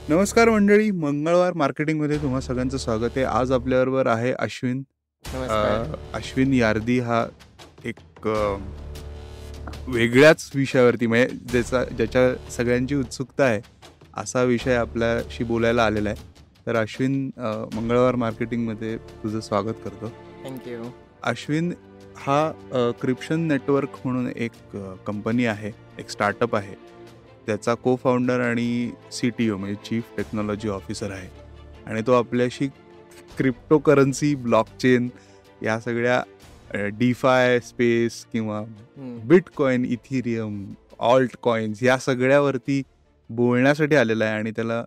नमस्कार मंडळी, मंगळवार मार्केटिंगमध्ये तुम्हा सगळ्यांचं स्वागत आहे. आज आपल्याबरोबर आहे अश्विन. नमस्कार. अश्विन यार्दी हा एक वेगळ्याच विषयावरती, म्हणजे ज्याच्या सगळ्यांची उत्सुकता आहे असा विषय आपल्याशी बोलायला आलेला आहे. तर अश्विन, मंगळवार मार्केटिंगमध्ये तुझं स्वागत करतो. थँक्यू. अश्विन हा क्रिप्शन नेटवर्क म्हणून एक कंपनी आहे, एक स्टार्टअप आहे. त्याचा को फाउंडर आणि CTO म्हणजे चीफ टेक्नॉलॉजी ऑफिसर आहे. आणि तो आपल्याशी क्रिप्टोकरन्सी, ब्लॉकचेन या सगळ्या डीफाय स्पेस किंवा बिटकॉइन, इथिरियम, ऑल्ट कॉइन्स या सगळ्यावरती बोलण्यासाठी आलेला आहे. आणि त्याला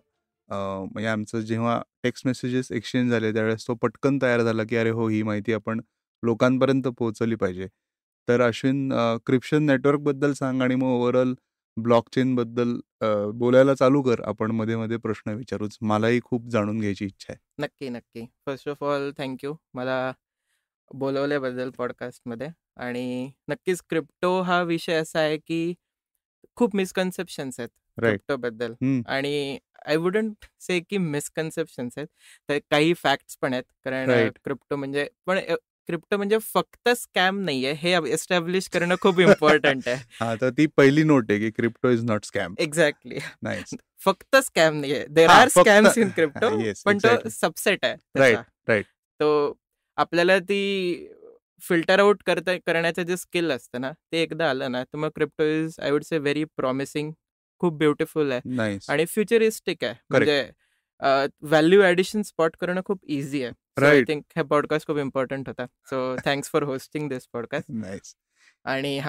म्हणजे आमचं जेव्हा टेक्स्ट मेसेजेस एक्सचेंज झाले त्यावेळेस तो पटकन तयार झाला की अरे हो, ही माहिती आपण लोकांपर्यंत पोहोचवली पाहिजे. तर अश्विन, क्रिप्शन नेटवर्कबद्दल सांग आणि मग ओव्हरऑल ब्लॉकचेनबद्दल बोलायला चालू कर. आपण मध्ये मध्ये प्रश्न विचारूच, मलाही खूप जाणून घ्यायची इच्छा आहे. नक्की. फर्स्ट ऑफ ऑल थँक्यू मला बोलवल्याबद्दल पॉडकास्टमध्ये. आणि नक्कीच क्रिप्टो हा विषय असा आहे की खूप मिसकन्सेप्शन्स आहेत राईट. क्रिप्टोबद्दल. आणि आय वुडंट से की मिसकन्सेप्शन्स आहेत, तर काही फॅक्ट्स पण आहेत. कारण Right. क्रिप्टो म्हणजे फक्त स्कॅम नाहीये, हे एस्टॅब्लिश करणं खूप इम्पॉर्टंट आहे. हा, तर ती पहिली नोट आहे की crypto is not scam. Exactly. Nice. फक्त स्कॅम नाहीये, देर हा, आर फक्त स्कॅम्स इन क्रिप्टो, येस, पण तो एक्झॅक्टली. सबसेट आहे राईट, त्याचा. राईट. तो आपल्याला ती फिल्टर आउट करण्याचं जे स्किल असतं ना, ते एकदा आलं ना, तर मग crypto is I would say very promising, खूप ब्युटिफुल आहे नाईस. आणि फ्युचरिस्टिक आहे. म्हणजे व्हॅल्यू ॲडिशन स्पॉट करणं खूप इझी आहे. So I right. थिंक हे पॉडकास्ट खूप इम्पॉर्टंट होता. So thanks for hosting this podcast. Nice. आणि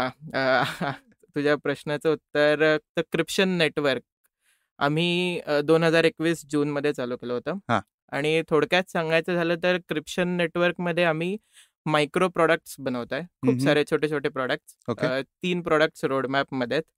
तुझ्या प्रश्नाचं उत्तर, तर क्रिप्शन नेटवर्क आम्ही 2021 जूनमध्ये चालू केलं होतं. हा. आणि थोडक्यात सांगायचं झालं तर क्रिप्शन नेटवर्कमध्ये आम्ही मायक्रो प्रोडक्ट्स बनवत आहे. खूप सारे छोटे छोटे प्रोडक्ट्स. Okay. 3 प्रोडक्ट्स रोडमॅपमध्ये आहेत.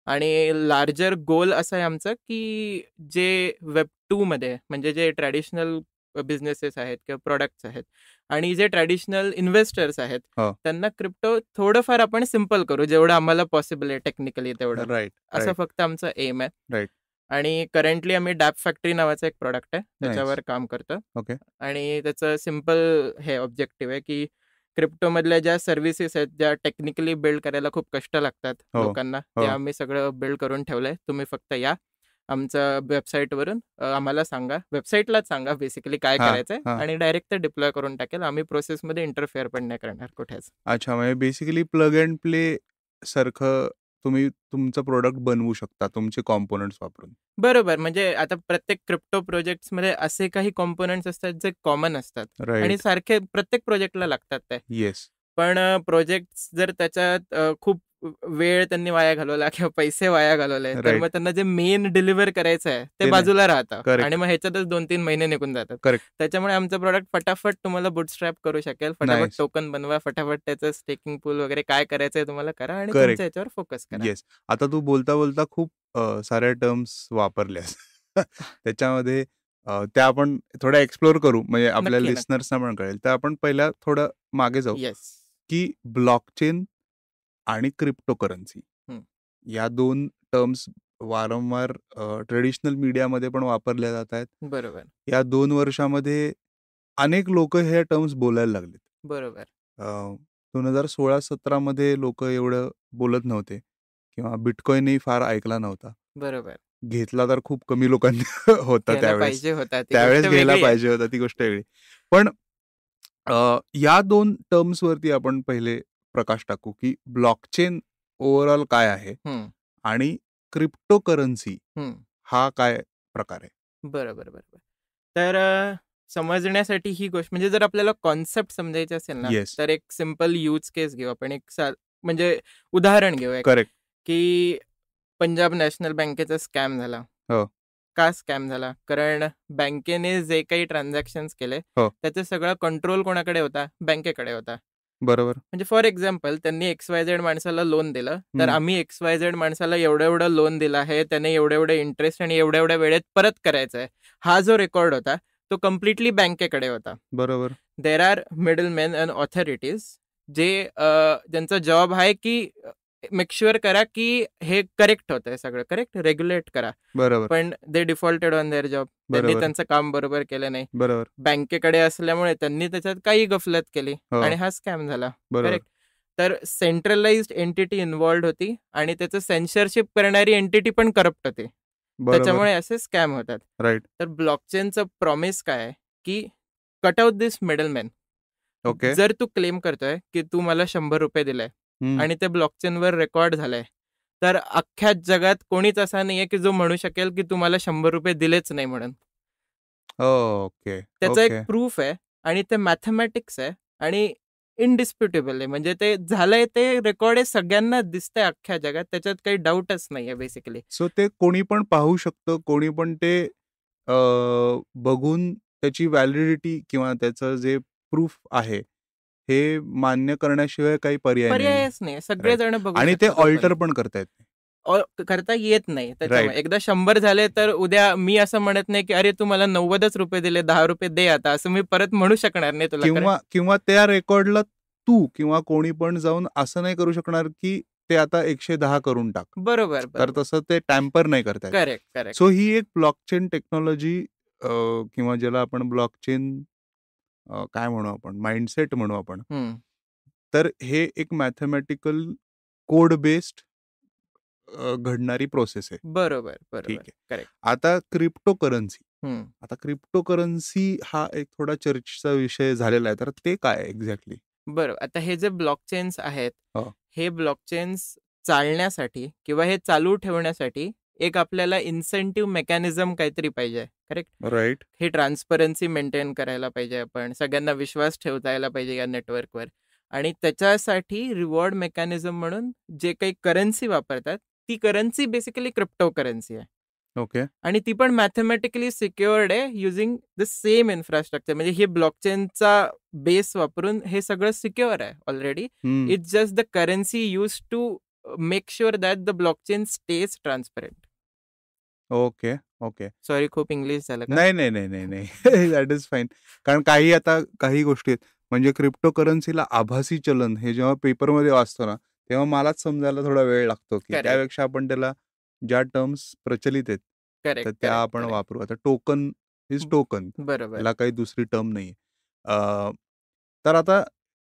आणि लार्जर गोल असं आहे आमचं की जे वेब 2 मध्ये, म्हणजे जे ट्रॅडिशनल बिझनेसेस आहेत किंवा प्रोडक्ट्स आहेत आणि जे ट्रॅडिशनल इन्व्हेस्टर्स आहेत, हो. त्यांना क्रिप्टो थोडंफार आपण सिम्पल करू, जेवढं आम्हाला पॉसिबल आहे टेक्निकली तेवढं. राईट. असं फक्त आमचं एम आहे. राईट. आणि करंटली आम्ही डॅप फॅक्टरी नावाचं एक प्रोडक्ट आहे, त्याच्यावर काम करतो. ओके. आणि त्याचं सिम्पल हे ऑब्जेक्टिव्ह आहे की क्रिप्टोमधल्या ज्या सर्व्हिसेस आहेत, ज्या टेक्निकली बिल्ड करायला खूप कष्ट लागतात हो, लोकांना, हो. ते आम्ही सगळं बिल्ड करून ठेवलंय. तुम्ही फक्त या आमच्या वेबसाईटवरून, आम्हाला सांगा, वेबसाईटलाच सांगा बेसिकली काय हा, करायचंय, हा. आणि डायरेक्ट ते डिप्लॉय करून टाकेल. आम्ही प्रोसेसमध्ये इंटरफेअर पण नाही करणार कुठेच. अच्छा, म्हणजे बेसिकली प्लग अँड प्ले सारखं तुम्ही तुमचं प्रोडक्ट बनवू शकता तुमचे कॉम्पोनंट्स वापरून. बरोबर. म्हणजे आता प्रत्येक क्रिप्टो प्रोजेक्ट्समध्ये असे काही कॉम्पोनंट्स असतात जे कॉमन असतात आणि राईट. सारखे प्रत्येक प्रोजेक्टला लागतात ते. येस. पण प्रोजेक्ट्स जर त्याच्यात खूप वेळ त्यांनी वाया घालवला किंवा पैसे वाया घालवले, तर Right. मग त्यांना जे मेन डिलिव्हर करायचं आहे ते नाही. बाजूला राहतं. Correct. आणि मग ह्याच्यातच 2-3 महिने निघून जातात. करेक्ट. त्याच्यामुळे आमचं प्रोडक्ट फटाफट तुम्हाला बुटस्ट्रॅप करू शकेल. फटाफट Nice. टोकन बनवा, फटाफट त्याचं स्टेकिंग पूल वगैरे काय करायचंय तुम्हाला करा आणि Correct. तुमच्या याच्यावर फोकस करा. येस. आता तू बोलता बोलता खूप साऱ्या टर्म्स वापरल्यास. त्याच्यामध्ये त्या आपण थोड्या एक्सप्लोर करू, म्हणजे आपल्या नक्की. लिस्नर्सना पण कळेल. तर आपण पहिला थोडं मागे जाऊ येस. की ब्लॉकचेन आणि क्रिप्टोकरन्सी या 2 टर्म्स वारंवार ट्रेडिशनल मीडियामध्ये पण वापरल्या जात आहेत. बरोबर. या 2 वर्षामध्ये अनेक लोक हे टर्म्स बोलायला लागलेत. बरोबर. 2016-17 मध्ये लोक एवढं बोलत नव्हते किंवा बिटकॉइनही फार ऐकला नव्हता. बरोबर. घेतला तर खूप कमी लोकांनी होता घ्यायला त्यावेळेस. पाहिजे होता, ती त्यावेळेस गोष्ट घ्यायला वेगळी आहे. पाहिजे होता, ती गोष्ट वेगळी. पण या 2 टर्म्सवरती आपण पहिले प्रकाश टाकू की ब्लॉकचेन ओव्हरऑल काय आहे हम्म. आणि क्रिप्टोकरन्सी हम्म. हा काय प्रकार आहे. बरोबर. तर समजण्यासाठी ही गोष्ट, म्हणजे जर आपल्याला कॉन्सेप्ट समजायचे असेल ना, Yes. तर एक सिम्पल यूज केस घेऊ आपण. म्हणजे उदाहरण घेऊ एक, करेक्ट. की पंजाब नॅशनल बँकेचा स्कॅम झाला. हो. का स्कॅम झाला? कारण बँकेने जे काही ट्रान्झॅक्शन्स केले, हो. त्याचा सगळा कंट्रोल कोणाकडे होता? बँकेकडे होता. बरोबर. म्हणजे फॉर एक्झाम्पल, त्यांनी XYZ माणसाला लोन दिलं, तर हम्म. आम्ही XYZ माणसाला एवढं लोन दिलं आहे, त्याने एवढे इंटरेस्ट आणि एवढ्या वेळेत परत करायचं आहे, हा जो रेकॉर्ड होता तो कम्प्लिटली बँकेकडे होता. बरोबर. There are middleman and authorities, जे ज्यांचा जॉब आहे की मेक शुअर करा की हे करेक्ट होतंय सगळं, करेक्ट रेग्युलेट करा. बरोबर पण दे डिफॉल्टेड ऑन देअर जॉब. त्यांनी बरोबर त्यांचं काम बरोबर केलं नाही. बरोबर बँकेकडे असल्यामुळे त्यांनी त्याच्यात काही गफलत केली हो आणि हा स्कॅम झाला. बरोबर करेक्ट. तर सेंट्रलाइज्ड एंटिटी इन्व्हॉल्ड होती आणि त्याचं सेन्सरशिप करणारी एंटिटी पण करप्ट होती. बरोबर त्याच्यामुळे असे स्कॅम होतात. राईट तर ब्लॉकचेनचं प्रॉमिस काय आहे की कट आउट दिस मिडलमॅन. ओके जर तू क्लेम करतोय की तू मला ₹100 दिलाय आणि ते ब्लॉकचेनवर रेकॉर्ड झालंय, तर अख्ख्या जगात कोणीच असा नाहीये की जो म्हणू शकेल की तू मला ₹100 दिलेच नाही म्हणून. ओके त्याचं एक ओके प्रूफ आहे आणि ते मॅथमॅटिक्स आहे आणि इनडिस्प्युटेबल आहे. म्हणजे ते झालंय, ते रेकॉर्ड आहे, सगळ्यांना दिसतंय अख्ख्या जगात. त्याच्यात काही डाऊटच नाहीये बेसिकली. सो ते कोणी पण पाहू शकतं, कोणी पण ते बघून त्याची व्हॅलिडिटी किंवा त्याचं जे प्रूफ आहे हे मान्य करण्याशिवाय काही पर्याय नाही. पर्यायच नाही. राईट. सगळेजण बघू आणि ते शकतात ऑल्टर openly. पण करता येत नाही. करता येत नाही त्याच्यामुळे. राईट एकदा 100 झाले तर उद्या मी असं म्हणत नाही की अरे तू मला ₹90 दिले, ₹10 दे आता, असं मी परत म्हणू शकणार नाही तुला. किंवा किंवा त्या रेकॉर्डला तू किंवा कोणी पण जाऊन असं नाही करू शकणार की ते आता 110 करून टाक. बरोबर तर तसं ते टॅम्पर नाही करता येत. Correct correct. सो ही एक ब्लॉकचेन टेक्नॉलॉजी किंवा ज्याला आपण ब्लॉकचेन काय म्हणू आपण, माइंडसेट म्हणू आपण. तर हे एक मॅथमॅटिकल कोड बेस्ड घडणारी प्रोसेस आहे. बरोबर ठीक बरोबर आहे. करेक्ट. आता क्रिप्टोकरन्सी हा एक थोडा चर्चेचा विषय झालेला आहे. तर ते काय आहे एक्झॅक्टली? बरोबर. आता हे जे ब्लॉकचेन्स आहेत, हो. हे ब्लॉकचेन्स चालण्यासाठी किंवा हे चालू ठेवण्यासाठी एक आपल्याला इन्सेंटिव्ह मेकॅनिझम काहीतरी पाहिजे. करेक्ट. राईट. हे ट्रान्सपरन्सी मेंटेन करायला पाहिजे आपण. सगळ्यांना विश्वास ठेवता यायला पाहिजे या नेटवर्कवर. आणि त्याच्यासाठी रिवॉर्ड मेकॅनिझम म्हणून जे काही करन्सी वापरतात, ती करन्सी बेसिकली क्रिप्टोकरन्सी आहे. ओके. आणि ती पण मॅथमॅटिकली सिक्युअर्ड आहे युजिंग द सेम इन्फ्रास्ट्रक्चर. म्हणजे हे ब्लॉकचेनचा बेस वापरून हे सगळं सिक्युअर आहे already. It's just the currency use to make sure that the blockchain stage transparent. Okay okay. Sorry, खूप इंग्लिश झालं का? नाही नाही नाही नाही नाही दॅट इज फाईन. कारण काही गोष्टी आहेत. म्हणजे क्रिप्टोकरन्सीला आभासी चलन हे जेव्हा पेपरमध्ये वाचतो ना, तेव्हा मलाच समजायला थोडा वेळ लागतो की Correct. त्यापेक्षा आपण त्याला ज्या टर्म्स प्रचलित आहेत करेक्ट तर त्या आपण वापरू. आता टोकन इज टोकन, बरोबर. त्याला काही दुसरी टर्म नाही. तर आता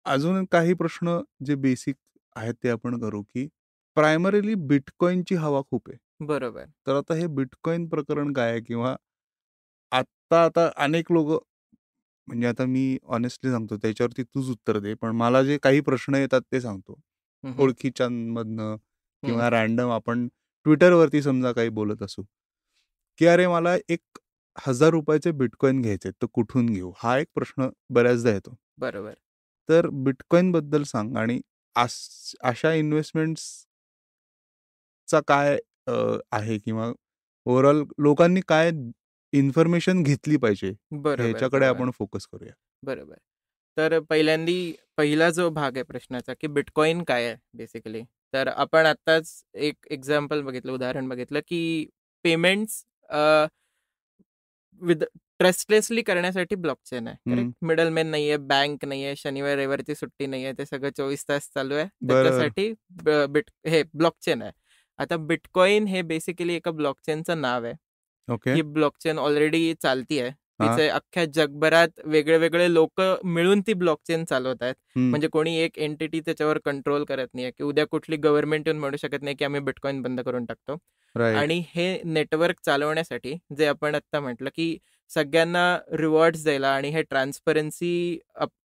अजून काही प्रश्न जे बेसिक आहेत ते आपण करू की प्रायमरीली बिटकॉइनची हवा खूप आहे. बरोबर. तर आता हे बिटकॉइन प्रकरण काय आहे किंवा आता अनेक लोक, म्हणजे आता मी ऑनेस्टली सांगतो, त्याच्यावरती तूच उत्तर दे, पण मला जे काही प्रश्न येतात ते सांगतो. ओळखीच्यांमधनं किंवा रॅन्डम आपण ट्विटरवरती समजा काही बोलत असू की अरे मला ₹1,000 बिटकॉइन घ्यायचे, तर कुठून घेऊ, हा एक प्रश्न बऱ्याचदा येतो. बरोबर. तर बिटकॉइन बद्दल सांग आणि अशा इन्व्हेस्टमेंट्सचा काय आहे किंवा ओव्हरऑल लोकांनी काय इन्फॉर्मेशन घेतली पाहिजे ह्याच्याकडे आपण फोकस करूया. बरोबर. तर पहिला जो भाग आहे प्रश्नाचा की बिटकॉइन काय आहे बेसिकली, तर आपण आत्ताच एक एक्झाम्पल बघितलं, उदाहरण बघितलं की पेमेंट्स ट्रस्टलेसली करण्यासाठी ब्लॉकचेन आहे. करेक्ट. मिडलमॅन नाहीये, बँक नाहीये, शनिवार रविवारची सुट्टी नाहीये, ते सगळं 24 तास चालू आहे. त्याच्यासाठी हे ब्लॉकचेन आहे. आता बिटकॉइन हे बेसिकली एका ब्लॉकचेनचं नाव आहे. ओके. ही ब्लॉकचेन ऑलरेडी चालती आहे. तिचे अख्ख्या जगभरात वेगळे लोक मिळून ती ब्लॉकचेन चालवत आहेत. म्हणजे कोणी एक एंटिटी त्याच्यावर कंट्रोल करत नाहीये की उद्या कुठली गव्हर्नमेंट येऊन म्हणू शकत नाही की आम्ही बिटकॉइन बंद करून टाकतो. आणि हे नेटवर्क चालवण्यासाठी जे आपण आता म्हटलं की सगळ्यांना रिवॉर्ड्स द्यायला आणि हे ट्रान्सपरन्सी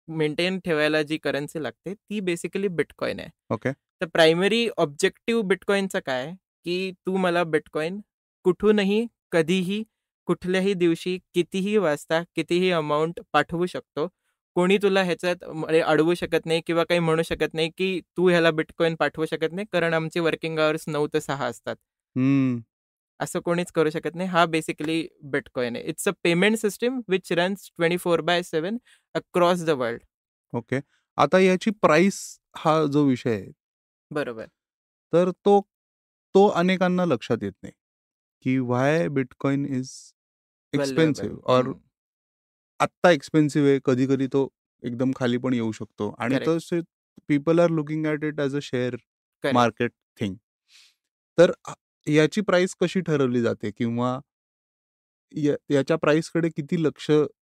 मेंटेन ठेवायला जी करन्सी लागते ती बेसिकली बिटकॉइन आहे. ओके. तर प्रायमरी ऑब्जेक्टिव्ह बिटकॉइनचा काय आहे की तू मला बिटकॉइन कुठूनही, कधीही, कुठल्याही दिवशी, कितीही वाजता, कितीही अमाऊंट पाठवू शकतो. कोणी तुला ह्याच्यात अडवू शकत नाही किंवा काही म्हणू शकत नाही की तू ह्याला बिटकॉइन पाठवू शकत नाही, कारण आमची वर्किंग आवर्स 9 ते 6 असतात. असं कोणीच करू शकत नाही. हा बेसिकली बिटकॉइन आहे. It's a payment system which runs 24/7 across the world. Okay. आता याची प्राइस हा जो विषय आहे, बरोबर, तर तो अनेकांना लक्षात येत नाही की व्हाय बिटकॉइन इज एक्सपेन्सिव्ह और आत्ता एक्सपेन्सिव्ह आहे. कधी कधी तो एकदम खाली पण येऊ शकतो आणि तो people are looking at it as a share Correct. Market thing. तर याची प्राइस कशी ठरवली जाते किंवा याच्या प्राइसकडे किती लक्ष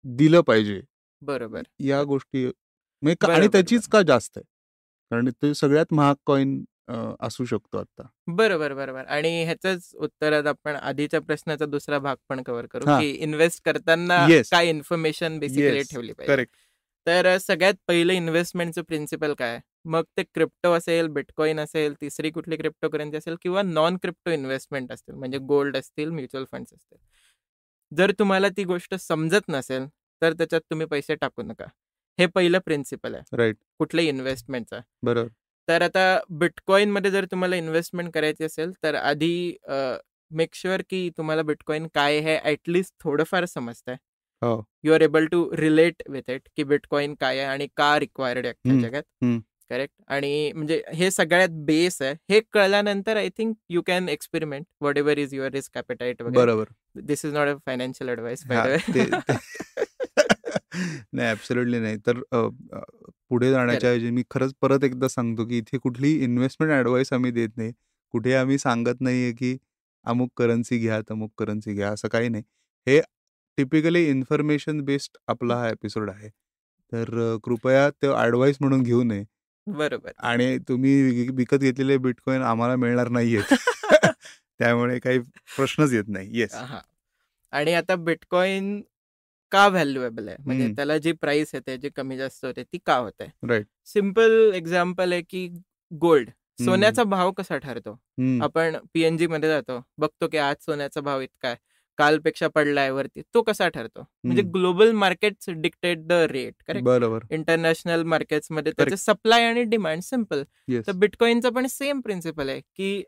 दिलं पाहिजे बरोबर. या गोष्टी आणि बरोबर, त्याचीच का जास्त आहे? कारण ते सगळ्यात महाग कॉइन असू शकतो आता. बरोबर. आणि ह्याच्याच उत्तरात आपण आधीच्या प्रश्नाचा दुसरा भाग पण कव्हर करू, हां. की इन्व्हेस्ट करताना येस. काय इन्फॉर्मेशन बेसिकली येस. ठेवली पाहिजे. करेक्ट. तर सगळ्यात पहिलं इन्व्हेस्टमेंटचं प्रिन्सिपल काय आहे? मग ते क्रिप्टो असेल, बिटकॉइन असेल, तिसरी कुठली क्रिप्टो करन्सी असेल किंवा नॉन क्रिप्टो इन्व्हेस्टमेंट असतील, म्हणजे गोल्ड असतील, म्युच्युअल फंड्स असतील. जर तुम्हाला ती गोष्ट समजत नसेल तर त्याच्यात तुम्ही पैसे टाकू नका. हे पहिलं प्रिन्सिपल आहे राईट. कुठल्याही इन्व्हेस्टमेंटचा. बरोबर. तर आता बिटकॉइनमध्ये जर तुम्हाला इन्व्हेस्टमेंट करायची असेल तर आधी मेक शुअर की तुम्हाला बिटकॉइन काय हे ॲटलिस्ट थोडंफार समजतंय. हो. You are able to relate with it की बिटकॉइन काय आहे आणि का रिक्वायर्ड आहे अख्ख्या जगात. करेक्ट. आणि म्हणजे हे सगळ्यात बेस आहे. हे कळल्यानंतर I think you can experiment whatever is your risk appetite वगैरे. बरोबर. This is not a financial advice by the way. नाही, ॲब्सोल्युटली नाही. तर पुढे जाण्याच्या ऐवजी मी खरंच परत एकदा सांगतो की इथे कुठलीही इन्व्हेस्टमेंट ॲडवाइस आम्ही देत नाही. कुठे आम्ही सांगत नाहीये की अमुक करन्सी घ्या, तमुक करन्सी घ्या, असं काही नाही. हे टिपिकली इन्फॉर्मेशन बेस्ड आपला हा एपिसोड आहे. तर कृपया ते ॲडवाइस म्हणून घेऊ नये. बरोबर. आणि तुम्ही विकत घेतलेले बिटकॉइन आम्हाला मिळणार नाहीयेत. त्यामुळे काही प्रश्नच येत नाही. येस. हां. आणि आता बिटकॉइन का व्हॅल्युएबल आहे? म्हणजे त्याला जी प्राइस येते, जी कमी जास्त होते, ती का होते? राईट. सिम्पल एक्झाम्पल आहे की गोल्ड. सोन्याचा भाव कसा ठरतो? आपण PNG मध्ये जातो, बघतो की आज सोन्याचा भाव इतका आहे, कालपेक्षा पडलाय वरती. तो कसा ठरतो? म्हणजे global markets dictate the rate. Correct. बरोबर. इंटरनॅशनल मार्केट्समध्ये त्याचे सप्लाय आणि डिमांड सिम्पल. येस. तर बिटकॉइनचा पण सेम प्रिन्सिपल आहे की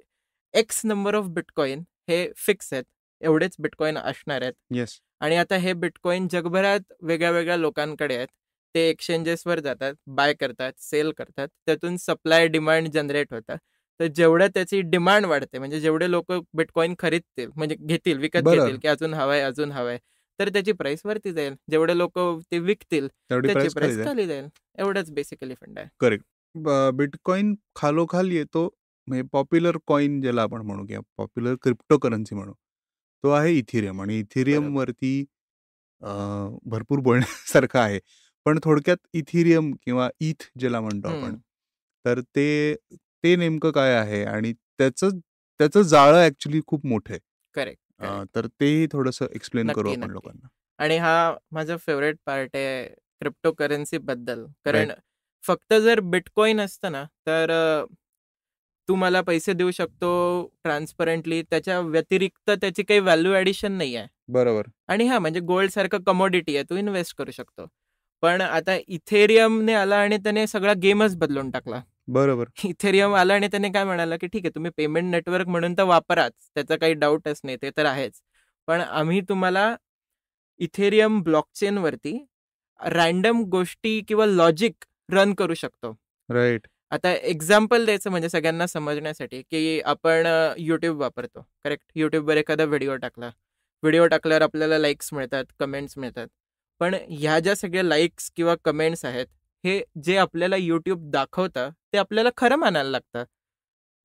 एक्स नंबर ऑफ बिटकॉइन हे फिक्स आहेत. एवढेच बिटकॉइन असणार आहेत. येस. आणि आता हे बिटकॉइन जगभरात वेगळ्या लोकांकडे आहेत. ते एक्सचेंजेसवर जातात, बाय करतात, सेल करतात. त्यातून सप्लाय डिमांड जनरेट होतात. तर जेवढं त्याची डिमांड वाढते, म्हणजे जेवढे लोक बिटकॉइन खरीदतील, म्हणजे घेतील, विकत घेतील की अजून हवंय, तर त्याची प्राइस वरती जाईल. जेवढे लोक ते विकतील त्याची प्राइस खाली जाईल. एवढंच बेसिकली फंड आहे. करेक्ट. बिटकॉइन खालोखाल येतो, म्हणजे पॉप्युलर कॉइन ज्याला आपण म्हणू किंवा पॉप्युलर क्रिप्टो करन्सी म्हणू, तो आहे इथिरियम. आणि इथिरियम वरती भरपूर बोलण्यासारखं आहे. पण थोडक्यात इथिरियम किंवा ईथ ज्याला म्हणतो आपण, तर ते नेमकं काय आहे आणि त्याचं जाळं ऍक्च्युली खूप मोठं आहे. करेक्ट. तर तेही थोडंसं एक्सप्लेन करू आपण नक्की. लोकांना. आणि हा माझा फेवरेट पार्ट आहे क्रिप्टो करन्सी बद्दल. कारण फक्त जर बिटकॉइन असतं ना तर तू मला पैसे देऊ शकतो ट्रान्सपरंटली, त्याच्या व्यतिरिक्त त्याची काही व्हॅल्यू ॲडिशन नाही आहे. बरोबर. आणि म्हणजे गोल्ड सारखं कमोडिटी आहे, तू इन्व्हेस्ट करू शकतो. पण आता इथेरियमने आला आणि त्याने सगळा गेमच बदलून टाकला. बरोबर. इथेरियम आला आणि त्याने काय म्हणाला की ठीक आहे, तुम्ही पेमेंट नेटवर्क म्हणून तर वापराच, त्याचा काही डाऊटच नाही, ते तर आहेच. पण आम्ही तुम्हाला इथेरियम ब्लॉकचेनवरती रॅन्डम गोष्टी किंवा लॉजिक रन करू शकतो. राईट. आता एक्झाम्पल द्यायचं म्हणजे सगळ्यांना समजण्यासाठी, की आपण YouTube वापरतो. करेक्ट. YouTubeवर एखादा व्हिडिओ टाकल्यावर आपल्याला लाईक्स मिळतात, कमेंट्स मिळतात. पण ह्या ज्या सगळ्या लाईक्स किंवा कमेंट्स आहेत, हे जे आपल्याला YouTube दाखवतं ते आपल्याला खरं मानायला लागतं.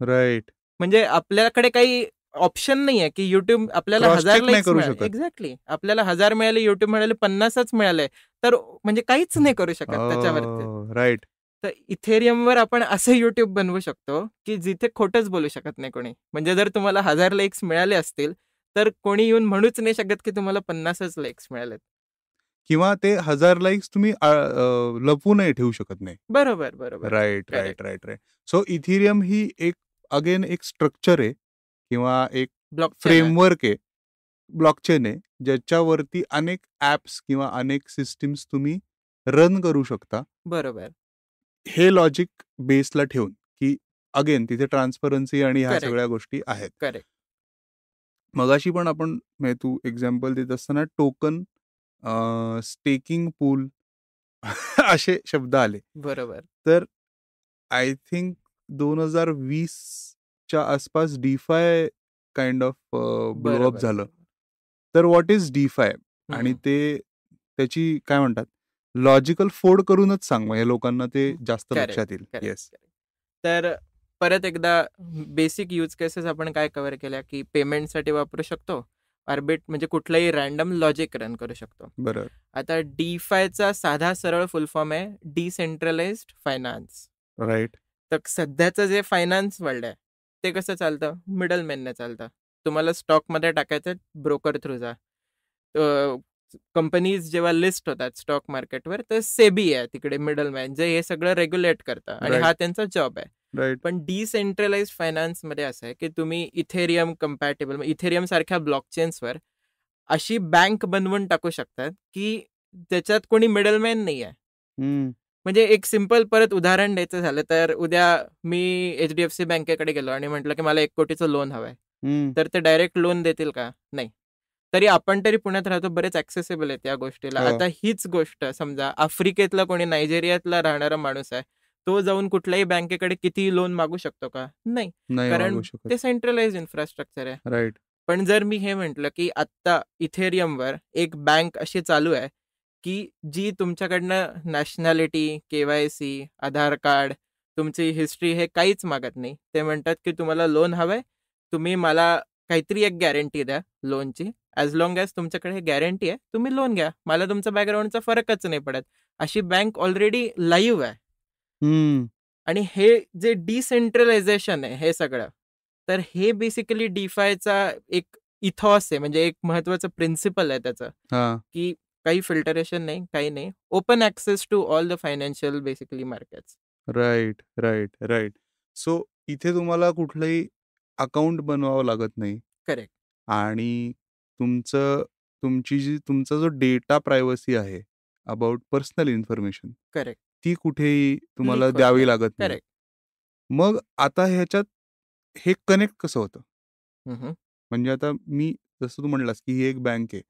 राईट. म्हणजे आपल्याकडे काही ऑप्शन नाही आहे की YouTube आपल्याला 1000 लाईक्स मिळाले. एक्झॅक्टली. आपल्याला 1000 मिळाले, YouTube म्हणाले 50च मिळाले, तर म्हणजे काहीच नाही करू शकत त्याच्यावरती. राईट. तर इथेरियमवर आपण असं YouTube बनवू शकतो की जिथे खोटंच बोलू शकत नाही कोणी. म्हणजे जर तुम्हाला 1000 लाईक्स मिळाले असतील तर कोणी येऊन म्हणूच नाही शकत की तुम्हाला 50च लाईक्स मिळालेत. किंवा ते 1000 लाईक्स तुम्ही लपवूनही ठेवू शकत नाही. बरोबर. राईट. सो इथिरियम ही एक स्ट्रक्चर आहे किंवा एक फ्रेमवर्क आहे, ब्लॉकचेन आहे, ज्याच्यावरती अनेक ऍप्स किंवा अनेक सिस्टीम्स तुम्ही रन करू शकता. बरोबर. हे लॉजिक बेसला ठेवून की अगेन तिथे ट्रान्सपरन्सी आणि ह्या सगळ्या गोष्टी आहेत. करेक्ट. मगाशी पण आपण तू एक्झाम्पल देत असताना टोकन, स्टेकिंग पूल असे शब्द आले. बरोबर. तर आय थिंक 2020च्या आसपास डीफाय काइंड ऑफ ब्लोअप झालं. तर व्हॉट इज डीफाय आणि त्याची काय म्हणतात लॉजिकल फोड करूनच सांग, म्हणजे लोकांना ते जास्त लक्षात येईल. येस. तर परत एकदा बेसिक यूज केसेस आपण काय कव्हर केल्या की पेमेंटसाठी वापरू शकतो, आर्बिट म्हणजे कुठलंही रॅन्डम लॉजिक रन करू शकतो. बरोबर. आता डीफायचा साधा सरळ फुल फॉर्म आहे डिसेंट्रलाइज्ड फायनान्स. राईट. तर सध्याचं जे फायनान्स वर्ल्ड आहे ते कसं चालतं, मिडलमॅनने चालतं. तुम्हाला स्टॉकमध्ये टाकायचं ब्रोकर थ्रू जा. कंपनीज जेव्हा लिस्ट होतात स्टॉक मार्केटवर तर सेबी आहे तिकडे मिडलमॅन जे हे सगळं रेग्युलेट करतं आणि Right. हा त्यांचा जॉब आहे. राईट. पण डिसेंट्रलाइज फायनान्समध्ये असं आहे की तुम्ही इथेरियम कम्पॅटेबल इथेरियम सारख्या ब्लॉकचेन्सवर अशी बँक बनवून टाकू शकतात की त्याच्यात कोणी मिडलमॅन नाही आहे. म्हणजे एक सिम्पल परत उदाहरण द्यायचं झालं तर उद्या मी HDFC बँकेकडे गेलो आणि म्हटलं की मला 1 कोटीचं लोन हवंय, तर ते डायरेक्ट लोन देतील का? नाही. तरी आपण तरी पुण्यात राहतो, बरेच ऍक्सेसिबल आहेत या गोष्टीला. हो. आता हीच गोष्ट समजा आफ्रिकेतला कोणी नायजेरियातला राहणारा माणूस आहे, तो जाऊन कुठल्याही बँकेकडे किती लोन मागू शकतो का? नाही. नाही कारण मागू शकत. ते सेंट्रलाइज इन्फ्रास्ट्रक्चर आहे. राईट. पण जर मी हे म्हटलं की आत्ता इथेरियमवर एक बँक अशी चालू आहे की जी तुमच्याकडनं नॅशनॅलिटी, KYC, आधार कार्ड, तुमची हिस्ट्री हे काहीच मागत नाही. ते म्हणतात की तुम्हाला लोन हवंय, तुम्ही मला काहीतरी एक गॅरंटी द्या लोनची. ॲज लॉंग ॲज तुमच्याकडे गॅरंटी आहे, तुम्ही लोन घ्या. मला तुमचा बॅकग्राऊंडचा फरकच नाही पडत. अशी बँक ऑलरेडी लाईव्ह आहे. आणि हे जे डिसेंट्रलायझेशन आहे हे सगळं, तर हे बेसिकली डीफायचा एक इथॉस आहे, म्हणजे एक महत्वाचं प्रिन्सिपल आहे त्याचं, हा. की काही फिल्टरेशन नाही, काही नाही. Open access to all the financial basically markets. Right. Right. Right. So इथे तुम्हाला कुठलंही अकाउंट बनवावं लागत नाही करेक्ट. आणि तुमचा जो डेटा प्रायव्हसी आहे अबाउट पर्सनल इन्फॉर्मेशन करेक्ट. ती कुठेही तुम्हाला Leak होत द्यावी नाही. लागत नाही. करेक्ट. मग आता ह्याच्यात हे कनेक्ट कसं होतं? हम्म. म्हणजे आता मी जसं तू म्हणलास की ही एक बँक आहे,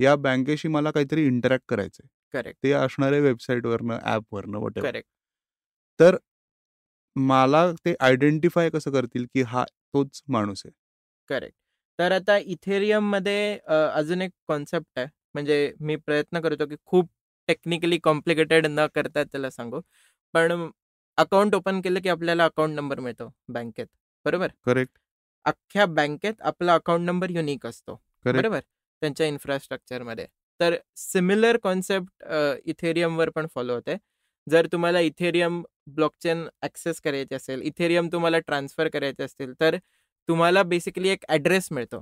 या बँकेशी मला काहीतरी इंटरॅक्ट करायचंय, करेक्ट. ते असणारे वेबसाईटवरनं, ॲपवरनं, वॉटेवर. करेक्ट. तर मला ते आयडेंटिफाय कसं करतील की हा तोच माणूस आहे? करेक्ट. तर आता इथेरियममध्ये अजून एक कॉन्सेप्ट आहे, म्हणजे मी प्रयत्न करतो की खूप टेक्निकली कॉम्प्लिकेटेड न करता त्याला सांगू. पण अकाउंट ओपन केलं की आपल्याला अकाउंट नंबर मिळतो बँकेत, बरोबर? करेक्ट. अख्ख्या बँकेत आपला अकाउंट नंबर युनिक असतो, करेक्ट. बरोबर, त्यांच्या इन्फ्रास्ट्रक्चरमध्ये. तर सिमिलर कॉन्सेप्ट इथेरियमवर पण फॉलो होते. जर तुम्हाला इथेरियम ब्लॉकचेन ॲक्सेस करायचे असेल, इथेरियम तुम्हाला ट्रान्सफर करायचे असतील, तर तुम्हाला बेसिकली एक ॲड्रेस मिळतो.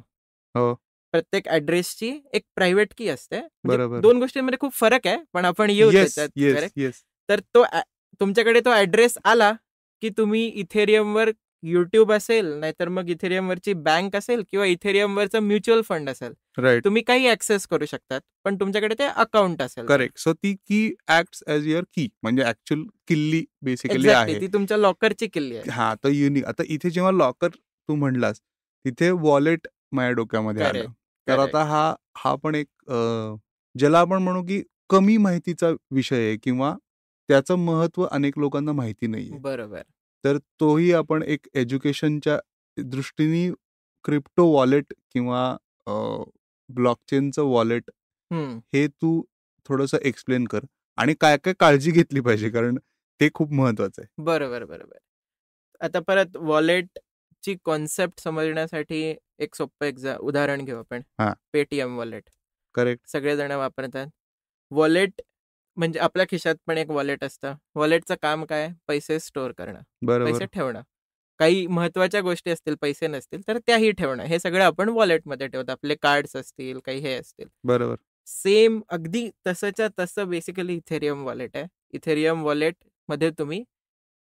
हो. प्रत्येक ॲड्रेसची एक प्रायव्हेट की असते. म्हणजे बरोबर. 2 गोष्टींमध्ये खूप फरक आहे, पण आपण येऊ येस. त्याच्यात. येस. करेक्ट. येस. तर तुमच्याकडे तो ॲड्रेस आला की तुम्ही इथेरियमवर YouTube असेल, नाहीतर मग इथेरियमवरची बँक असेल किंवा इथेरियमवरचं म्युच्युअल फंड असेल, राईट. तुम्ही काही ॲक्सेस करू शकतात, पण तुमच्याकडे ते अकाउंट असेल. करेक्ट. सो ती की ऍक्ट्स ॲज युअर की, म्हणजे ऍक्च्युअल किल्ली बेसिकली एक्झॅक्टली, आहे. ती तुमच्या लॉकरची किल्ली आहे. हा, तर युनिक. आता इथे जेव्हा लॉकर तू म्हणलास, तिथे वॉलेट माझ्या डोक्यामध्ये आलं. करेक्ट. तर करेक्ट. आता हा पण एक ज्याला आपण म्हणू की कमी माहितीचा विषय आहे किंवा त्याचं महत्त्व अनेक लोकांना माहिती नाहीये. बरोबर. तर तोही आपण एक एज्युकेशनच्या दृष्टीने क्रिप्टो वॉलेट किंवा ब्लॉकचेनचं वॉलेट हम्म. हे तू थोडंसं एक्सप्लेन कर आणि काय काय काळजी घेतली पाहिजे, कारण ते खूप महत्वाचं आहे. बरोबर. बरोबर. आता परत वॉलेटची कॉन्सेप्ट समजण्यासाठी एक सोपं उदाहरण घेऊ आपण. हा. Paytm wallet correct. सगळेजण वापरतात. वॉलेट म्हणजे आपल्या खिशात पण एक वॉलेट असतं. वॉलेटचं काम काय? पैसे स्टोअर करणं, बरोबर. पैसे ठेवणं. काही महत्वाच्या गोष्टी असतील, पैसे नसतील तर त्याही ठेवणं, हे सगळं आपण वॉलेटमध्ये ठेवतो. आपले कार्ड्स असतील, काही हे असतील. बरोबर. सेम अगदी तसंच्या तसं बेसिकली इथेरियम वॉलेट आहे. इथेरियम वॉलेटमध्ये तुम्ही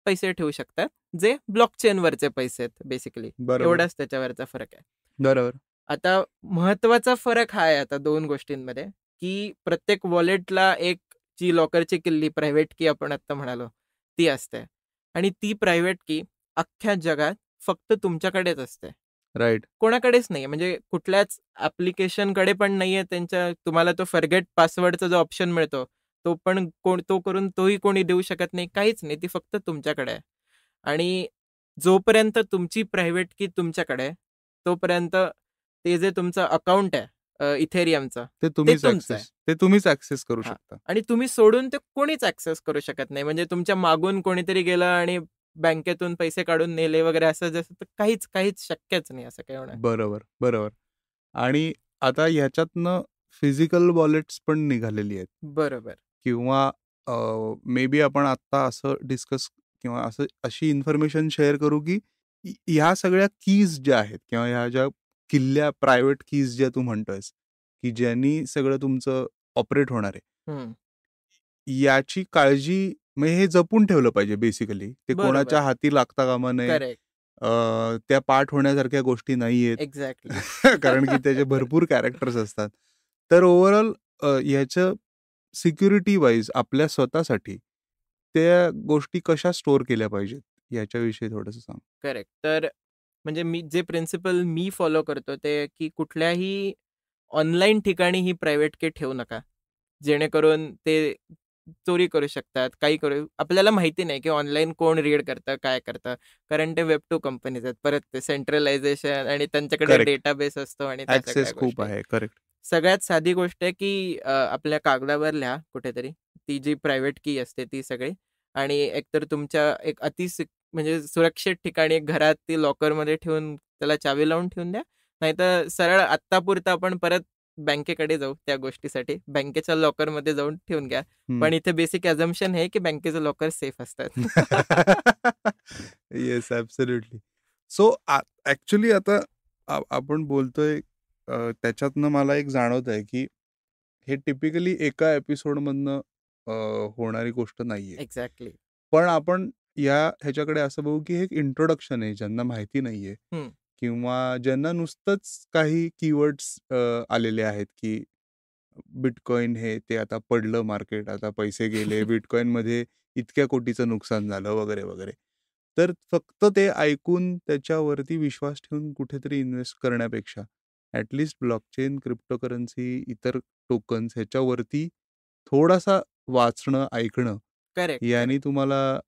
पैसे ठेवू शकता, जे ब्लॉकचेनवरचे पैसे आहेत बेसिकली. बरोबर. एवढाच त्याच्यावरचा फरक आहे. बरोबर. आता महत्वाचा फरक हा आहे आता 2 गोष्टींमध्ये, की प्रत्येक वॉलेटला एक जी लॉकरची किल्ली, प्रायव्हेट की आपण आत्ता म्हणालो, ती असते. आणि ती प्रायव्हेट की अख्ख्या जगात फक्त तुमच्याकडेच असते. राईट. कोणाकडेच नाहीये. म्हणजे कुठल्याच ॲप्लिकेशनकडे पण नाहीये. तुम्हाला तो फॉरगेट पासवर्डचा जो ऑप्शन मिळतो, तो पण तो करून तोही कोणी देऊ शकत नाही. काहीच नाही. ती फक्त तुमच्याकडे आहे. आणि जोपर्यंत तुमची प्रायव्हेट की तुमच्याकडे आहे, तोपर्यंत ते जे तुमचं अकाउंट आहे इथेरियमचं, ते ते तुम्हीच तुमचं आहे. तुम्हीच ऍक्सेस करू हां. शकता. आणि तुम्ही सोडून ते कोणीच ॲक्सेस करू शकत नाही. म्हणजे तुमच्या मागून कोणीतरी गेलं आणि बँकेतून पैसे काढून नेले वगैरे असं जसं तर काहीच काहीच शक्यच नाही असं काही होणार. बरोबर बरोबर. आणि आता ह्याच्यातनं फिजिकल वॉलेट्स पण निघालेली आहेत बरोबर. किंवा मे बी आपण आत्ता असं डिस्कस किंवा असं अशी इन्फॉर्मेशन शेअर करू की ह्या सगळ्या कीज ज्या आहेत किंवा ह्या ज्या किल्ल्या प्रायव्हेट कीज ज्या तू म्हणतोयस की ज्यांनी सगळं तुमचं ऑपरेट होणार आहे हम्म. याची काळजी म्हणजे हे जपून ठेवलं पाहिजे बेसिकली. ते बरोबर. कोणाच्या हाती लागता कामा नये. करेक्ट. त्या पाठ होण्यासारख्या गोष्टी नाहीयेत. एक्झॅक्टली. कारण की त्याचे भरपूर कॅरेक्टर्स असतात. तर ओव्हरऑल ह्याचं सिक्युरिटी वाईज आपल्या स्वतःसाठी त्या गोष्टी कशा स्टोअर केल्या पाहिजेत याच्याविषयी थोडंसं सांग. करेक्ट. तर म्हणजे मी जे प्रिन्सिपल मी फॉलो करतो ते की कुठल्याही ऑनलाईन ठिकाणी ही प्रायव्हेट की ठेवू नका. जेणेकरून ते चोरी करू शकतात, काही करू आपल्याला माहिती नाही की ऑनलाईन कोण रीड करतं, काय करतं. कारण ते वेब 2 कंपनीज आहेत. परत ते सेंट्रलायझेशन आणि त्यांच्याकडे करेक्ट. डेटाबेस असतो आणि त्या सगळ्या ॲक्सेस खूप गोष्टी. आहे. करेक्ट. सगळ्यात साधी गोष्ट आहे की आपल्या कागदावर लिहा कुठेतरी ती जी प्रायव्हेट की असते ती सगळी आणि एकतर तुमच्या एक म्हणजे सुरक्षित ठिकाणी घरात ती लॉकरमध्ये ठेवून त्याला चावी लावून ठेवून द्या. नाहीतर सरळ आत्तापुरतं आपण परत बँकेकडे जाऊ त्या गोष्टीसाठी. बँकेच्या लॉकरमध्ये जाऊन ठेवून घ्या. पण इथे बेसिक अझम्पशन आहे की बँकेचं लॉकर सेफ असतात. Yes, absolutely. सो ॲक्च्युली आता आपण बोलतोय त्याच्यातनं मला एक जाणवत आहे की हे टिपिकली एका एपिसोडमधनं होणारी गोष्ट नाहीये. एक्झॅक्टली. पण आपण ह्याच्याकडे असं बघू की हे एक इंट्रोडक्शन आहे ज्यांना माहिती नाहीये किंवा ज्यांना नुसतंच काही कीवर्ड्स आलेले आहेत की बिटकॉइन हे ते आता पडलं मार्केट, आता पैसे गेले, बिटकॉइनमध्ये इतक्या कोटीचं नुकसान झालं वगैरे वगैरे. तर फक्त ते ऐकून त्याच्यावरती विश्वास ठेवून कुठेतरी इन्व्हेस्ट करण्यापेक्षा ॲटलिस्ट ब्लॉकचेन, क्रिप्टोकरन्सी, इतर टोकन्स ह्याच्यावरती थोडासा वाचणं, ऐकणं करेक्ट. याने तुम्हाला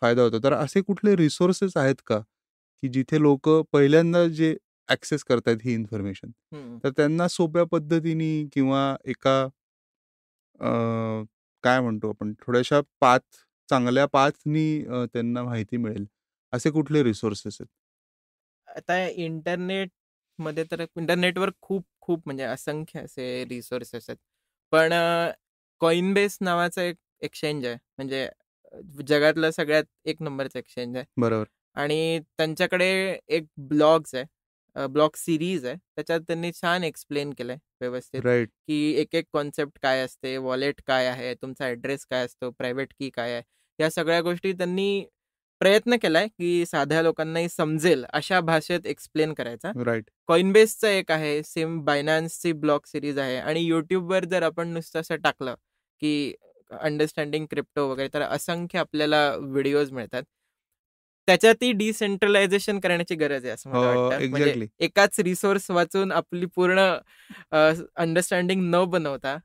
फायदा होतो. तर असे कुठले रिसोर्सेस आहेत का, की जिथे लोकं पहिल्यांदा जे ॲक्सेस करतायत ही इन्फॉर्मेशन, तर त्यांना सोप्या पद्धतीने किंवा एका काय म्हणतो आपण थोड्याशा चांगल्या पाथनी त्यांना माहिती मिळेल, असे कुठले रिसोर्सेस आहेत? आता इंटरनेटमध्ये तर इंटरनेटवर खूप खूप म्हणजे असंख्य असे रिसोर्सेस आहेत. पण Coinbase नावाचं एक एक्सचेंज आहे. म्हणजे जगातलं सगळ्यात एक नंबरचं एक्सचेंज आहे. बरोबर. आणि त्यांच्याकडे एक ब्लॉग्स आहे. ब्लॉग सीरीज आहे. त्याच्यात त्यांनी छान एक्सप्लेन केलंय व्यवस्थित, राइट. की एक-एक कॉन्सेप्ट काय असते, वॉलेट काय आहे, तुमचा ॲड्रेस काय असतो, प्रायव्हेट की काय आहे. या सगळ्या गोष्टी त्यांनी प्रयत्न केलाय, की साध्या लोकांनाही समजेल अशा भाषेत एक्सप्लेन करायचा. राइट. Coinbaseचं एक आहे, सेम Binanceची ब्लॉग सीरीज आहे आणि YouTubeवर जर आपण नुसतं असं टाकलं, की अंडरस्टँडिंग क्रिप्टो वगैरे तर असंख्य आपल्याला व्हिडिओज मिळतात. त्याच्यातही डिसेंट्रलायझेशन करण्याची गरज आहे असं मला वाटतं. म्हणजे एक्झॅक्टली. एकाच रिसोर्स वाचून आपली पूर्ण अंडरस्टँडिंग न बनवता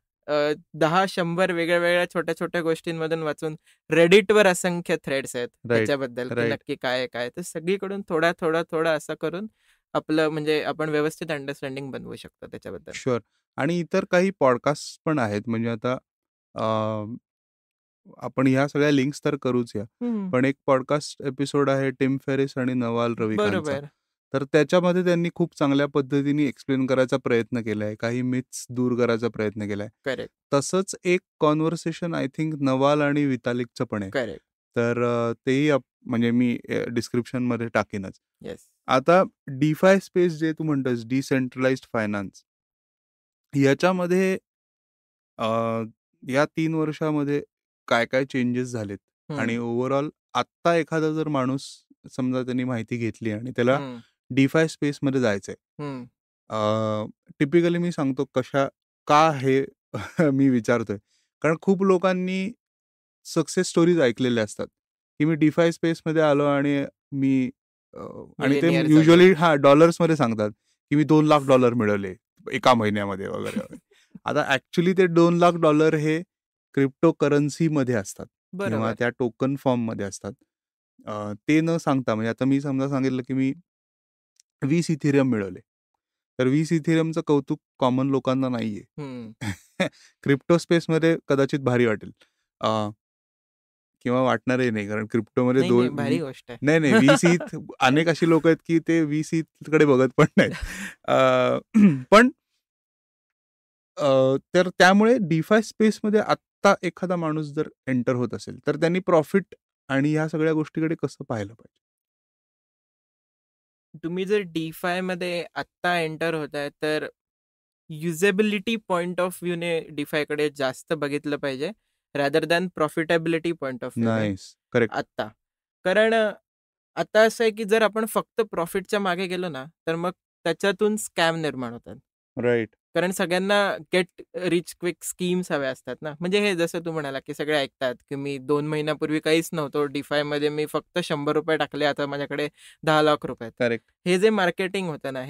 10-100 वेगळ्या-वेगळ्या छोट्या-छोट्या गोष्टींमधून वाचून Redditवर असंख्य थ्रेड्स आहेत राइट. त्याच्याबद्दल, की राइट. नक्की काय आहे काय? तर सगळीकडून थोडा असं करून आपलं म्हणजे आपण व्यवस्थित अंडरस्टँडिंग बनवू शकतो त्याच्याबद्दल. शुअर. आणि इतर काही पॉडकास्ट पण आहेत म्हणजे आता आपण ह्या सगळ्या लिंक्स तर करूच या. हं. पण एक पॉडकास्ट एपिसोड आहे टिम फेरिस आणि नवाल रविकांतचा. बरोबर. तर त्याच्यामध्ये त्यांनी खूप चांगल्या पद्धतीने एक्सप्लेन करायचा प्रयत्न केलाय. काही मिथ्स दूर करायचा प्रयत्न केलाय. करेक्ट, तसंच एक कॉन्व्हर्सेशन आय थिंक नवाल आणि वितालिकचं पण आहे. करेक्ट. तर तेही म्हणजे मी डिस्क्रिप्शनमध्ये टाकीनच. येस. आता DeFi स्पेस जे तू म्हणतोस डिसेंट्रलाइज्ड फायनान्स याच्यामध्ये अ, या 3 वर्षामध्ये काय-काय चेंजेस झालेत आणि हं, ओव्हरऑल आत्ता एखादा जर माणूस समजा त्यांनी माहिती घेतली आणि त्याला हं, DeFi स्पेसमध्ये जायचंय. हं. टिपिकली मी सांगतो का हे मी विचारतोय. कारण खूप लोकांनी सक्सेस स्टोरीज ऐकलेल्या असतात, की मी DeFi स्पेसमध्ये आलो आणि मी आणि ते मिलेनियर झालो. युजुअली डॉलर्समध्ये सांगतात, की मी $2,00,000 मिळवले एका महिन्यामध्ये वगैरे, वगैरे. आता ॲक्चुअली ते $2,00,000 हे क्रिप्टोकरन्सीमध्ये असतात किंवा बरोबर. त्या टोकन फॉर्ममध्ये असतात. ते न सांगता म्हणजे आता मी समजा सांगितलं, की मी 20 इथिरियम मिळवले. तर 20 इथिरियमचं कौतुक कॉमन लोकांना नाहीये. हं. क्रिप्टो स्पेसमध्ये कदाचित भारी वाटेल. किंवा वाटणारही नाही, कारण क्रिप्टोमध्ये नाही नाही, भारी गोष्ट आहे. नाही नाही, VC अनेक अशी लोक आहेत की ते VC कडे बघत पण नाहीत. पण तर त्यामुळे डिफाय स्पेसमध्ये आत्ता एखादा माणूस जर एंटर होत असेल तर त्यांनी प्रॉफिट आणि ह्या सगळ्या गोष्टीकडे कसं पाहिलं पाहिजे? तुम्ही जर DeFi मध्ये आत्ता एंटर होताय तर युजेबिलिटी पॉइंट ऑफ व्ह्यूने DeFi कडे जास्त बघितलं पाहिजे rather than profitability point of व्ह्यूने नाईस, करेक्ट. आत्ता. कारण आता असं आहे की जर आपण फक्त प्रॉफिटच्या मागे गेलो ना तर मग त्याच्यातून स्कॅम निर्माण होतात. राईट. कारण सगळ्यांना गेट रिच क्विक स्कीम्स हव्या असतात ना. म्हणजे हे जसं तू म्हणाला की सगळे ऐकतात की मी 2 महिन्यापूर्वी काहीच नव्हतो, DeFi मध्ये मी फक्त ₹100 टाकले, आता माझ्याकडे 10 लाख रुपये आहेत. करेक्ट. हे जे मार्केटिंग होतं ना,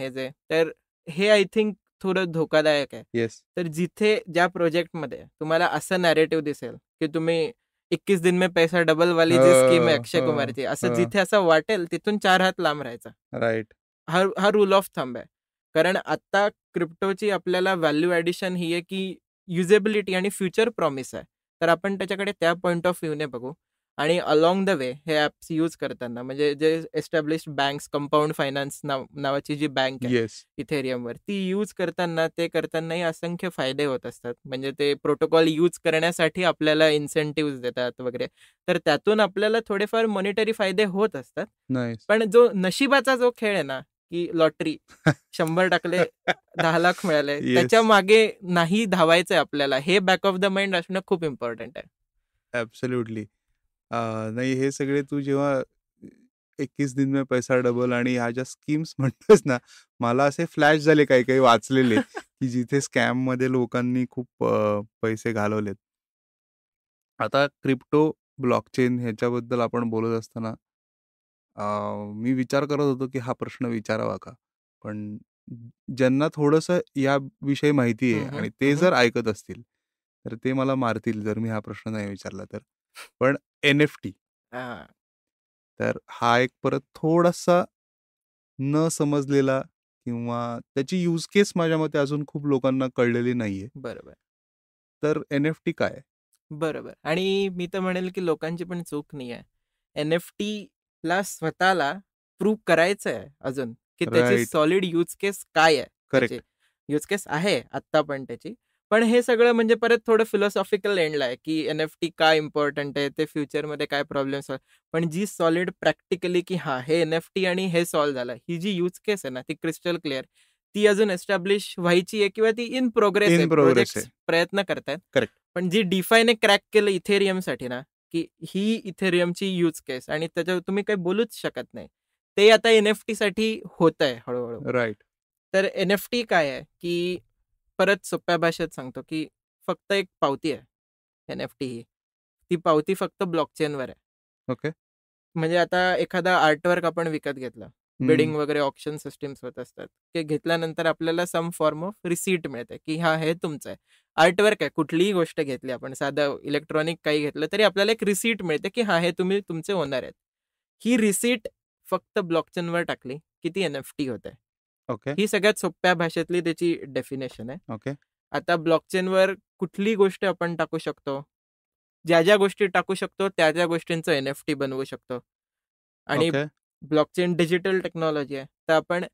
तर हे आय थिंक थोडं धोकादायक आहे. येस. तर जिथे ज्या प्रोजेक्टमध्ये तुम्हाला असं नॅरेटिव्ह दिसेल की तुम्ही 21 दिन में पैसा डबल वाली जी स्कीम आहे अक्षय कुमारची, असं जिथे असं वाटेल तिथून 4 हात लांब राहायचा. राईट. हा रूल ऑफ थंब आहे. कारण आता क्रिप्टोची आपल्याला व्हॅल्यू ॲडिशन ही आहे की युजेबिलिटी आणि फ्युचर प्रॉमिस आहे. तर आपण त्याच्याकडे त्या पॉइंट ऑफ व्ह्यूने बघू. आणि अलॉंग द वे हे ॲप्स यूज करताना म्हणजे जे एस्टॅब्लिश्ड बँक्स, कंपाऊंड फायनान्स नावाची जी बँक आहे येस. इथेरियमवर, ती यूज करतानाही असंख्य फायदे होत असतात. म्हणजे ते प्रोटोकॉल यूज करण्यासाठी आपल्याला इन्सेंटिव्ह देतात वगैरे. तर त्यातून आपल्याला थोडेफार मॉनिटरी फायदे होत असतात. नाईस. पण जो नशिबाचा जो खेळ आहे ना, की लॉटरी 100 टाकले 10 लाख मिळाले, Yes. त्याच्या मागे नाही धावायचंय आपल्याला, हे बॅक ऑफ द माइंड असणं खूप इम्पॉर्टंट आहे. ॲब्सोल्युटली. नाही, हे सगळे तू जेव्हा 21 दिन में पैसा डबल आणि ह्या ज्या स्कीम्स म्हणतोस ना, मला असे फ्लॅश झाले काही काही वाचलेले की जिथे स्कॅममध्ये लोकांनी खूप पैसे घालवलेत. आता क्रिप्टो, ब्लॉकचेन ह्याच्याबद्दल आपण बोलत असताना मी विचार करत होतो की हा प्रश्न विचारावा का? पण ज्यांना थोडंसं याविषयी माहिती आहे आणि ते जर ऐकत असतील, तर ते मला मारतील जर मी हा प्रश्न नाही विचारला तर. पण NFT, हां, तर हा एक परत थोडासा न समजलेला किंवा त्याची यूज केस माझ्या मते अजून खूप लोकांना कळलेली नाहीये. बरोबर. तर NFT काय आहे? बरोबर. आणि मी तर म्हणेल की लोकांची पण चूक नाही आहे. NFTला स्वतःला प्रूव्ह करायचं आहे अजून, की त्याची राइट. सॉलिड यूज केस काय आहे त्याची. करेक्ट. यूज केस आहे आत्ता पण त्याची. पण हे सगळं म्हणजे परत थोडं फिलॉसॉफिकल एंडला आहे, की NFT का इम्पॉर्टंट आहे, ते फ्युचरमध्ये काय प्रॉब्लेम्स आहेत. पण जी सॉलिड प्रॅक्टिकली की हां, हे NFT आणि हे सॉल्व्ह झालं. ही जी यूज केस आहे ना, ती क्रिस्टल क्लिअर. ती अजून एस्टॅब्लिश व्हायची आहे किंवा ती इन प्रोग्रेस आहे. इन प्रोग्रेस प्रोजेक्ट्स आहे. प्रयत्न करतायत. करेक्ट. पण जी DeFiने क्रॅक केलं इथेरियमसाठी ना, की ही इथेरियमची यूज केस आणि त्याच्यावर तुम्ही काही बोलूच शकत नाही. ते आता NFTसाठी होतंय हळू-हळू. राइट. तर NFT काय आहे, की परत सोप्या भाषेत सांगतो, की फक्त एक पावती आहे NFT ही. ती पावती फक्त ब्लॉकचेनवर आहे. ओके. म्हणजे आता एखादा आर्टवर्क आपण विकत घेतला. बिडिंग वगैरे ऑप्शन सिस्टीम्स होत असतात. ते घेतल्यानंतर आपल्याला सम फॉर्म ऑफ रिसीट मिळते, की हां, हे तुमचं आहे. आर्टवर्क आहे, कुठलीही गोष्ट घेतली आपण, साधं इलेक्ट्रॉनिक काही घेतलं तरी आपल्याला एक रिसीट मिळते, की हां, हे तुम्ही तुमचे ओनर आहेत. ही रिसीट फक्त ब्लॉकचेनवर टाकली, की ती NFT होते. ओके. ही सगळ्यात सोप्या भाषेतली त्याची डेफिनेशन आहे. ओके. आता ब्लॉकचेनवर कुठलीही गोष्ट आपण टाकू शकतो. ज्या गोष्टी टाकू शकतो, त्या गोष्टींचं NFT बनवू शकतो. आणि ओके. ब्लॉकचेन डिजिटल टेक्नॉलॉजी आहे. तर आपण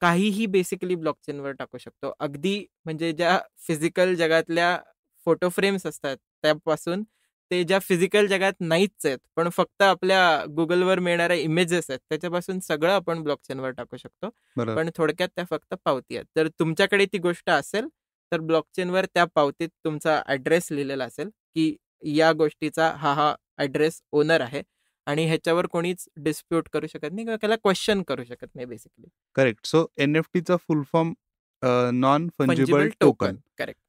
काहीही बेसिकली ब्लॉकचेनवर टाकू शकतो. अगदी म्हणजे ज्या फिजिकल जगातल्या फोटो फ्रेम्स असतात, त्यापासून ते ज्या फिजिकल जगात नाहीच आहेत, पण फक्त आपल्या Googleवर मिळणाऱ्या इमेजेस आहेत, त्याच्यापासून सगळं आपण ब्लॉकचेनवर टाकू शकतो. बरोबर. पण थोडक्यात त्या फक्त पावती आहेत. तर तुमच्याकडे ती गोष्ट असेल, तर ब्लॉकचेनवर त्या पावतीत तुमचा ॲड्रेस लिहिलेला असेल, की या गोष्टीचा हा ॲड्रेस ओनर आहे. आणि ह्याच्यावर कोणीच डिस्प्यूट करू शकत नाही किंवा त्याला क्वेश्चन करू शकत नाही बेसिकली. करेक्ट. सो NFTचा full form non fungible token. Correct.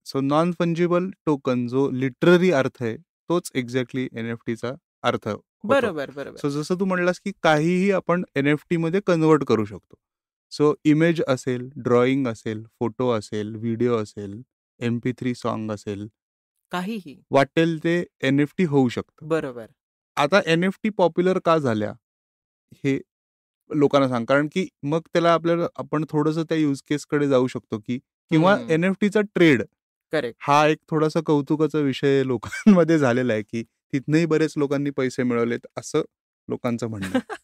So non fungible token जो लिटररी अर्थ आहे तोच एक्झॅक्टली NFTचा अर्थ होतो. बरोबर. सो जसं तू म्हणलास की काहीही आपण NFT मध्ये कन्वर्ट करू शकतो. सो इमेज असेल, ड्रॉइंग असेल, फोटो असेल, व्हिडिओ असेल, MP3 सॉन्ग असेल, काहीही. वाटेल ते NFT होऊ शकतं. बरोबर. आता NFT पॉप्युलर का झाल्या हे लोकांना सांग, कारण की मग त्याला आपण थोडंसं त्या यूज केसकडे जाऊ शकतो की किंवा NFTचा ट्रेड करेक्ट. हा एक थोडासा कौतुकाचा विषय लोकांमध्ये झालेला आहे की तिथनंही बरेच लोकांनी पैसे मिळवलेत असं लोकांचं म्हणणं आहे.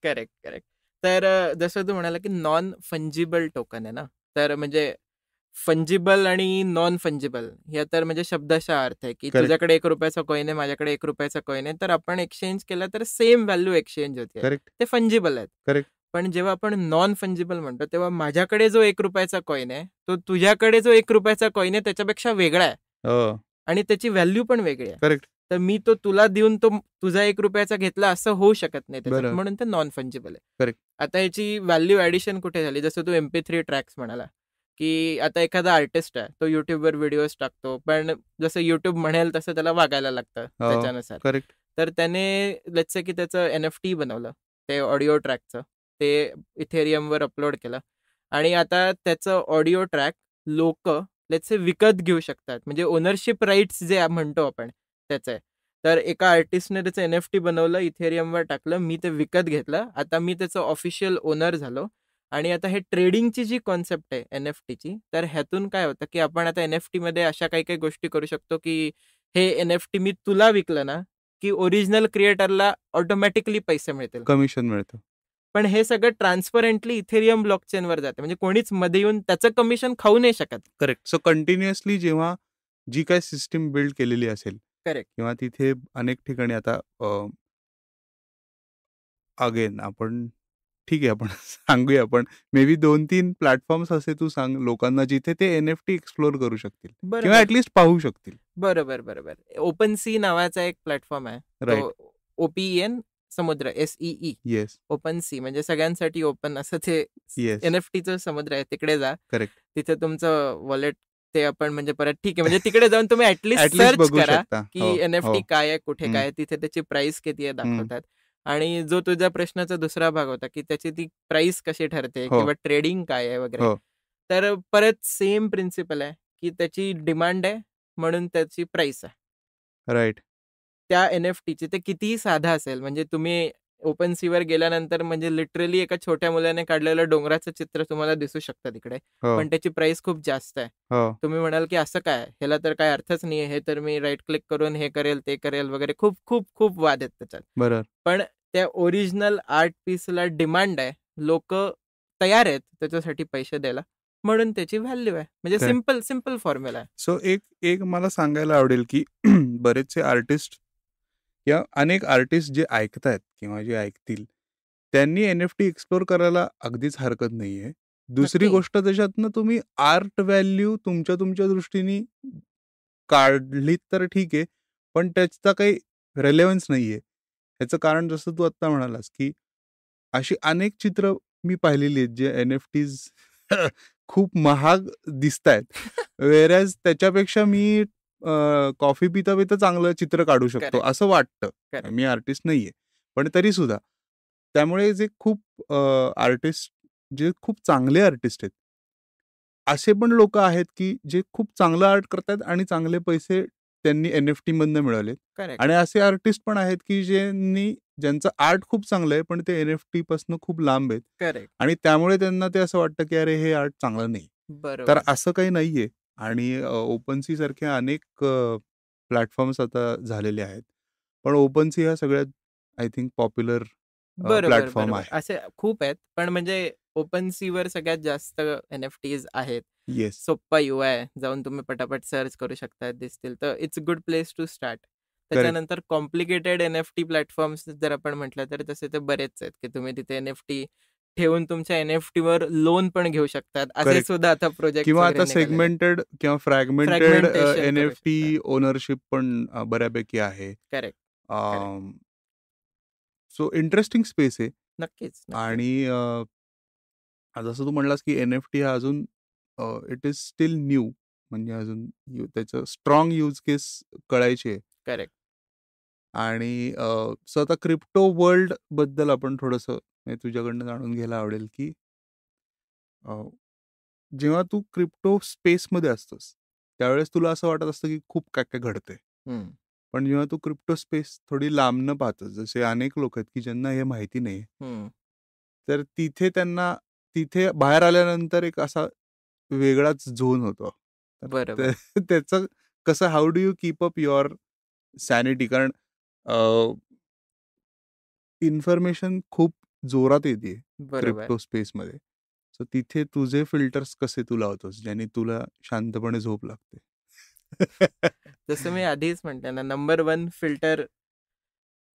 Correct, correct. तर जसं तू म्हणाला की नॉन फंजिबल टोकन आहे ना, तर म्हणजे फंजिबल आणि नॉन फंजिबल या तर म्हणजे शब्दशः अर्थ आहे की करेक्ट. तुझ्याकडे ₹1 कॉइन आहे, माझ्याकडे ₹1 कॉइन आहे, तर आपण एक्सचेंज केला तर सेम व्हॅल्यू एक्सचेंज होते. करेक्ट. ते फंजिबल आहेत. करेक्ट. पण जेव्हा आपण नॉन फंजिबल म्हणतो तेव्हा माझ्याकडे जो ₹1 कॉइन आहे तो तुझ्याकडे जो ₹1 कॉइन आहे त्याच्यापेक्षा वेगळा आहे हो. आणि त्याची व्हॅल्यू पण वेगळी आहे. करेक्ट. तर मी तो तुला देऊन तो तुझा ₹1 घेतला असं होऊ शकत नाही त्याच्यात, बरोबर. म्हणून ते नॉन फंजिबल आहे. करेक्ट. आता याची व्हॅल्यू ॲडिशन कुठे झाली, जसं तू MP3 ट्रॅक्स म्हणाला की आता एखादा आर्टिस्ट आहे तो युट्यूबवर व्हिडिओज टाकतो, पण जसं युट्यूब म्हणेल तसं त्याला वागायला लागतं त्याच्यानुसार. करेक्ट. तर त्याने लेट्स से की त्याचं NFT बनवलं ते ऑडिओ ट्रॅकचं, ते इथेरियमवर अपलोड केलं आणि आता त्याचं ऑडिओ ट्रॅक लोक लेट्स से विकत घेऊ शकतात, म्हणजे ओनरशिप राईट्स जे म्हणतो आपण त्याचं आहे. तर एका आर्टिस्टने त्याचं NFT बनवलं, इथेरियमवर टाकलं, मी ते विकत घेतलं, आता मी त्याचं ऑफिशियल ओनर झालो आणि आता हे ट्रेडिंगची जी कॉन्सेप्ट आहे NFTची, तर ह्यातून काय होतं की आपण आता NFTमध्ये अशा काही काही गोष्टी करू शकतो की हे NFT मी तुला विकलं ना की ओरिजिनल क्रिएटरला ऑटोमॅटिकली पैसे मिळतील. कमिशन मिळतं. पण हे सगळं ट्रान्सपरंटली इथेरियम ब्लॉकचेनवर जाते, म्हणजे कोणीच मध्ये येऊन त्याचं कमिशन खाऊ नाही शकत. करेक्ट. सो कंटिन्युअसली जेव्हा जी काय सिस्टीम बिल्ड केलेली असेल करेक्ट. किंवा तिथे अनेक ठिकाणी आता अगेन आपण ठीक आहे आपण सांगूया आपण मे बी 2-3 प्लॅटफॉर्म्स असे तू सांग लोकांना जिथे ते NFT एक्सप्लोर करू शकतील किंवा बरोबर ऍटलिस्ट पाहू शकतील. बरोबर बरोबर. ओपन सी नावाचा एक प्लॅटफॉर्म आहे, राईट. तो OPEN समुद्र SEE येस. ओपन सी म्हणजे सगळ्यांसाठी ओपन असं ते येस. NFTचं समुद्र आहे, तिकडे जा. करेक्ट. तिथे तुमचं वॉलेट ते आपण म्हणजे परत ठीक आहे, म्हणजे तिकडे जाऊन तुम्ही ऍटलिस्ट ऍटलिस्ट सर्च बघू करा शकता. की हो. NFT हो. काय आहे, कुठे हम्म. काय आहे, तिथे त्याची प्राइस किती आहे हम्म. दाखवतात. आणि जो तुझ्या प्रश्नाचा दुसरा भाग होता की त्याची ती प्राइस कशी ठरते हो. किंवा ट्रेडिंग काय आहे वगैरे, हो. तर परत सेम प्रिन्सिपल आहे की त्याची डिमांड आहे म्हणून त्याची प्राइस आहे. राईट. त्या NFTची ते कितीही साधा असेल, म्हणजे तुम्ही ओपन सीवर गेल्यानंतर म्हणजे लिटरली एका छोट्या मुलाने काढलेलं डोंगराचं चित्र तुम्हाला दिसू शकतं तिकडे, हो. पण त्याची प्राइस खूप जास्त आहे. हो. तुम्ही म्हणाल की असं काय, ह्याला तर काय अर्थच नाहीये, हे तर मी राईट क्लिक करून हे करेल ते करेल वगैरे, खूप खूप खूप वाद आहेत त्याच्यात. बरोबर. पण त्या ओरिजिनल आर्ट पीसला डिमांड आहे, लोक तयार आहेत त्याच्यासाठी पैसे द्यायला, म्हणून त्याची व्हॅल्यू आहे. म्हणजे Correct. सिम्पल सिम्पल फॉर्म्युला आहे. सो एक मला सांगायला आवडेल की बरेचसे आर्टिस्ट या अनेक आर्टिस्ट जे ऐकतायत किंवा जे ऐकतील त्यांनी NFT एक्सप्लोर करायला अगदीच हरकत नाहीये. दुसरी नक्की. गोष्ट त्याच्यातनं तुम्ही आर्ट व्हॅल्यू तुमच्या दृष्टीने काढलीत तर ठीक आहे, पण त्याचा काही रेलेव्हन्स नाहीये. याचं कारण जसं तू आत्ता म्हणालास की अशी अनेक चित्र मी पाहिलेली आहेत जे NFTs खूप महाग दिसतायत. व्हेअरएज त्याच्यापेक्षा मी कॉफी पिता पिता चांगलं चित्र काढू शकतो Correct. असं वाटतं. Correct. मी आर्टिस्ट नाहीये, पण तरी सुद्धा त्यामुळे जे खूप आर्टिस्ट जे खूप चांगले आर्टिस्ट आहेत असे पण लोक आहेत की जे खूप चांगलं आर्ट करतात आणि चांगले पैसे त्यांनी NFT मधनं मिळवले. करेक्ट. आणि असे आर्टिस्ट पण आहेत की ज्यांचं आर्ट खूप चांगलं आहे पण ते NFT पासून खूप लांब आहेत करेक्ट. आणि त्यामुळे त्यांना ते असं वाटतं की अरे हे आर्ट चांगलं नाही. तर बरोबर. असं काही नाहीये. आणि OpenSea सारखे अनेक प्लॅटफॉर्म्स आता झालेले आहेत. पण OpenSea हा सगळ्यात आय थिंक पॉप्युलर बरोबर प्लॅटफॉर्म बरोबर. आहे. असे खूप आहेत, पण म्हणजे ओपन सीवर सगळ्यात जास्त NFTs आहेत. येस. सोप्पा UI आहे, जाऊन तुम्ही पटापट सर्च करू शकता, दिसतील. तर it's a good place to start. त्याच्यानंतर कॉम्प्लिकेटेड NFT प्लॅटफॉर्म्स जर आपण म्हटलं तर तसे ते बरेच आहेत की तुम्ही तिथे NFT ठेवून तुमच्या NFTवर लोन पण घेऊ शकतात. असे Correct. सुद्धा आता प्रोजेक्ट किंवा आता सेगमेंटेड किंवा फ्रॅगमेंटेड Fragmentation करू NFT शकता. ओनरशिप पण बऱ्यापैकी आहे. करेक्ट. सो इंटरेस्टिंग स्पेस आहे. नक्कीच. आणि जसं तू म्हणलास की NFT हा अजून इट इज स्टील न्यू, म्हणजे अजून त्याचं स्ट्रॉंग यूज केस कळायचे आहे. करेक्ट. आणि सो आता क्रिप्टो वर्ल्ड बद्दल आपण थोडंसं तुझ्याकडनं जाणून घ्यायला आवडेल की जेव्हा तू क्रिप्टो स्पेसमध्ये असतोस त्यावेळेस तुला असं वाटत असतं की खूप काय काय घडतंय. पण जेव्हा तू क्रिप्टो स्पेस थोडी लांबनं पाहतोस, जसे अनेक लोक आहेत की ज्यांना हे माहिती नाही, तर तिथे बाहेर आल्यानंतर एक असा वेगळाच झोन होतो. बरोबर. त्याचं कसं how do you keep up your sanity, कारण इन्फॉर्मेशन खूप जोरात येते बरोबर. क्रिप्टो स्पेसमध्ये. सो तिथे तुझे फिल्टर्स कसे तू लावतोस ज्याने तुला शांतपणे झोप लागते? जसं मी आधीच म्हटलं ना, नंबर 1 फिल्टर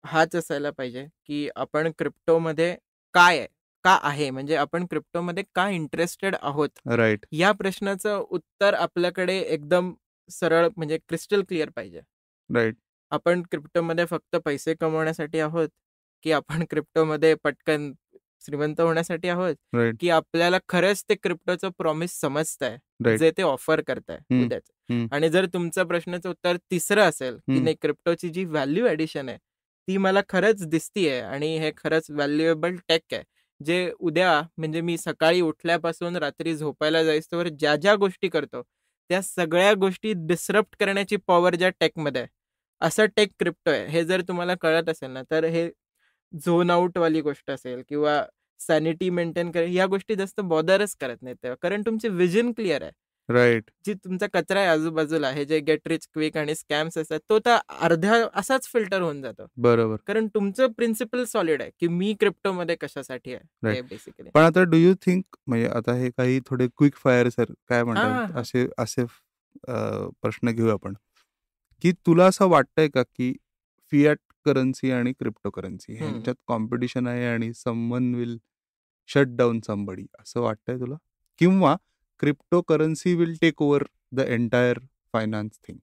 हाच असायला पाहिजे, की आपण क्रिप्टोमध्ये काय आहे? का आहे? म्हणजे आपण क्रिप्टोमध्ये का इंटरेस्टेड आहोत? राईट. या प्रश्नाचं उत्तर आपल्याकडे एकदम सरळ म्हणजे क्रिस्टल क्लिअर पाहिजे. राईट. आपण क्रिप्टोमध्ये फक्त पैसे कमवण्यासाठी आहोत, की आपण क्रिप्टोमध्ये पटकन श्रीमंत होण्यासाठी आहोत, राईट. की आपल्याला खरंच ते क्रिप्टोचं प्रॉमिस समजतंय, राईट. जे ते ऑफर करताय हम्म. उद्याचं. हम्म. आणि जर तुमच्या प्रश्नाचं उत्तर तिसरं असेल, की हम्म. नाही क्रिप्टोची जी व्हॅल्यू ॲडिशन आहे, ती मला खरंच दिसतीये आणि हे खरंच व्हॅल्युएबल टेक आहे. जे उद्या म्हणजे मी सकाळी उठल्यापासून रात्री झोपायला जाईस्तोवर ज्या गोष्टी करतो, त्या सगळ्या गोष्टी डिसरप्ट करण्याची पॉवर ज्या टेकमध्ये आहे. असं टेक क्रिप्टो आहे. हे जर तुम्हाला कळत असेल ना, तर हे झोन आउटवाली गोष्ट असेल किंवा सॅनिटी मेंटेन या गोष्टी जास्त बॉदरच करत नाहीत तेव्हा. कारण तुमचे व्हिजन क्लिअर आहे. राईट. जी तुमचा कचरा आहे आजूबाजूला, हे जे गेट रिच क्विक आणि स्कॅम्स असतात, तो तर अर्ध्या असाच फिल्टर होऊन जातो. बरोबर. कारण तुमचं प्रिन्सिपल सॉलिड आहे, की मी क्रिप्टोमध्ये कशासाठी आहे, हे राईट. बेसिकली. पण आता डू यू थिंक, म्हणजे आता हे काही थोडे क्विक फायर सर काय हां, म्हणतात हां, हां. असे असे प्रश्न घेऊ आपण, की तुला असं वाटतंय का की फियाट करन्सी आणि क्रिप्टो करन्सी हं. ह्यांच्यात कॉम्पिटिशन आहे आणि someone will shut down somebody, असं वाटतंय तुला? किंवा crypto currency will take over the entire finance thing?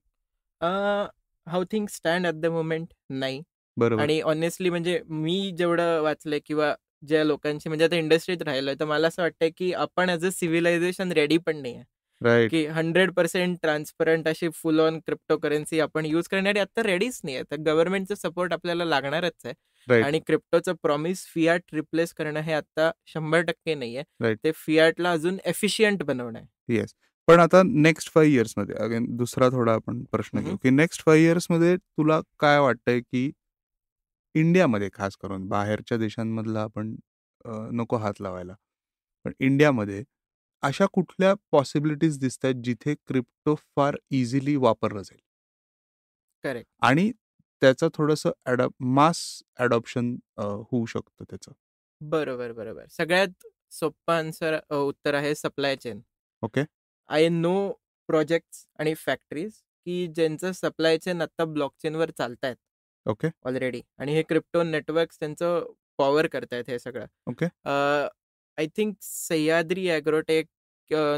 How things stand at the moment नाही. बरोबर. आणि ऑनेस्टली म्हणजे मी जेवढं वाचलंय किंवा ज्या लोकांशी म्हणजे आता इंडस्ट्रीत राहिलोय, तर मला असं वाटतंय की आपण ॲज अ सिव्हिलायझेशन रेडी पण नाही आहे. राईट. की 100% ट्रान्सपरंट अशी फुल ऑन क्रिप्टो करन्सी आपण यूज करणारी आता रेडीच नाही आहे. तर गव्हर्नमेंटचा सपोर्ट आपल्याला लागणारच आहे. राईट. आणि क्रिप्टोचं प्रॉमिस फियाट रिप्लेस करणं हे आता 100% नाही आहे. राईट. ते फियाटला अजून एफिशियंट बनवणं आहे. येस. पण आता नेक्स्ट 5 इयर्समध्ये अगेन दुसरा थोडा आपण प्रश्न घेऊ, की नेक्स्ट 5 इयर्समध्ये तुला काय वाटतंय की इंडियामध्ये खास करून, बाहेरच्या देशांमधला आपण नको हात लावायला. पण इंडियामध्ये अशा कुठल्या पॉसिबिलिटीज दिसतायत जिथे क्रिप्टो फार इझिली वापरलं जाईल? करेक्ट. आणि त्याचं थोडंसं मास अडॉप्शन होऊ शकतं त्याचं. बरोबर. सगळ्यात सोप्पं उत्तर आहे supply chain. Okay. I know projects आणि फॅक्टरीज की ज्यांचं सप्लाय चेन आता ब्लॉकचेनवर चालतायत ओके. ऑलरेडी आणि हे क्रिप्टो नेटवर्क्स त्यांचं पॉवर करतायत हे सगळं. Okay. I think Sahyadri agrotech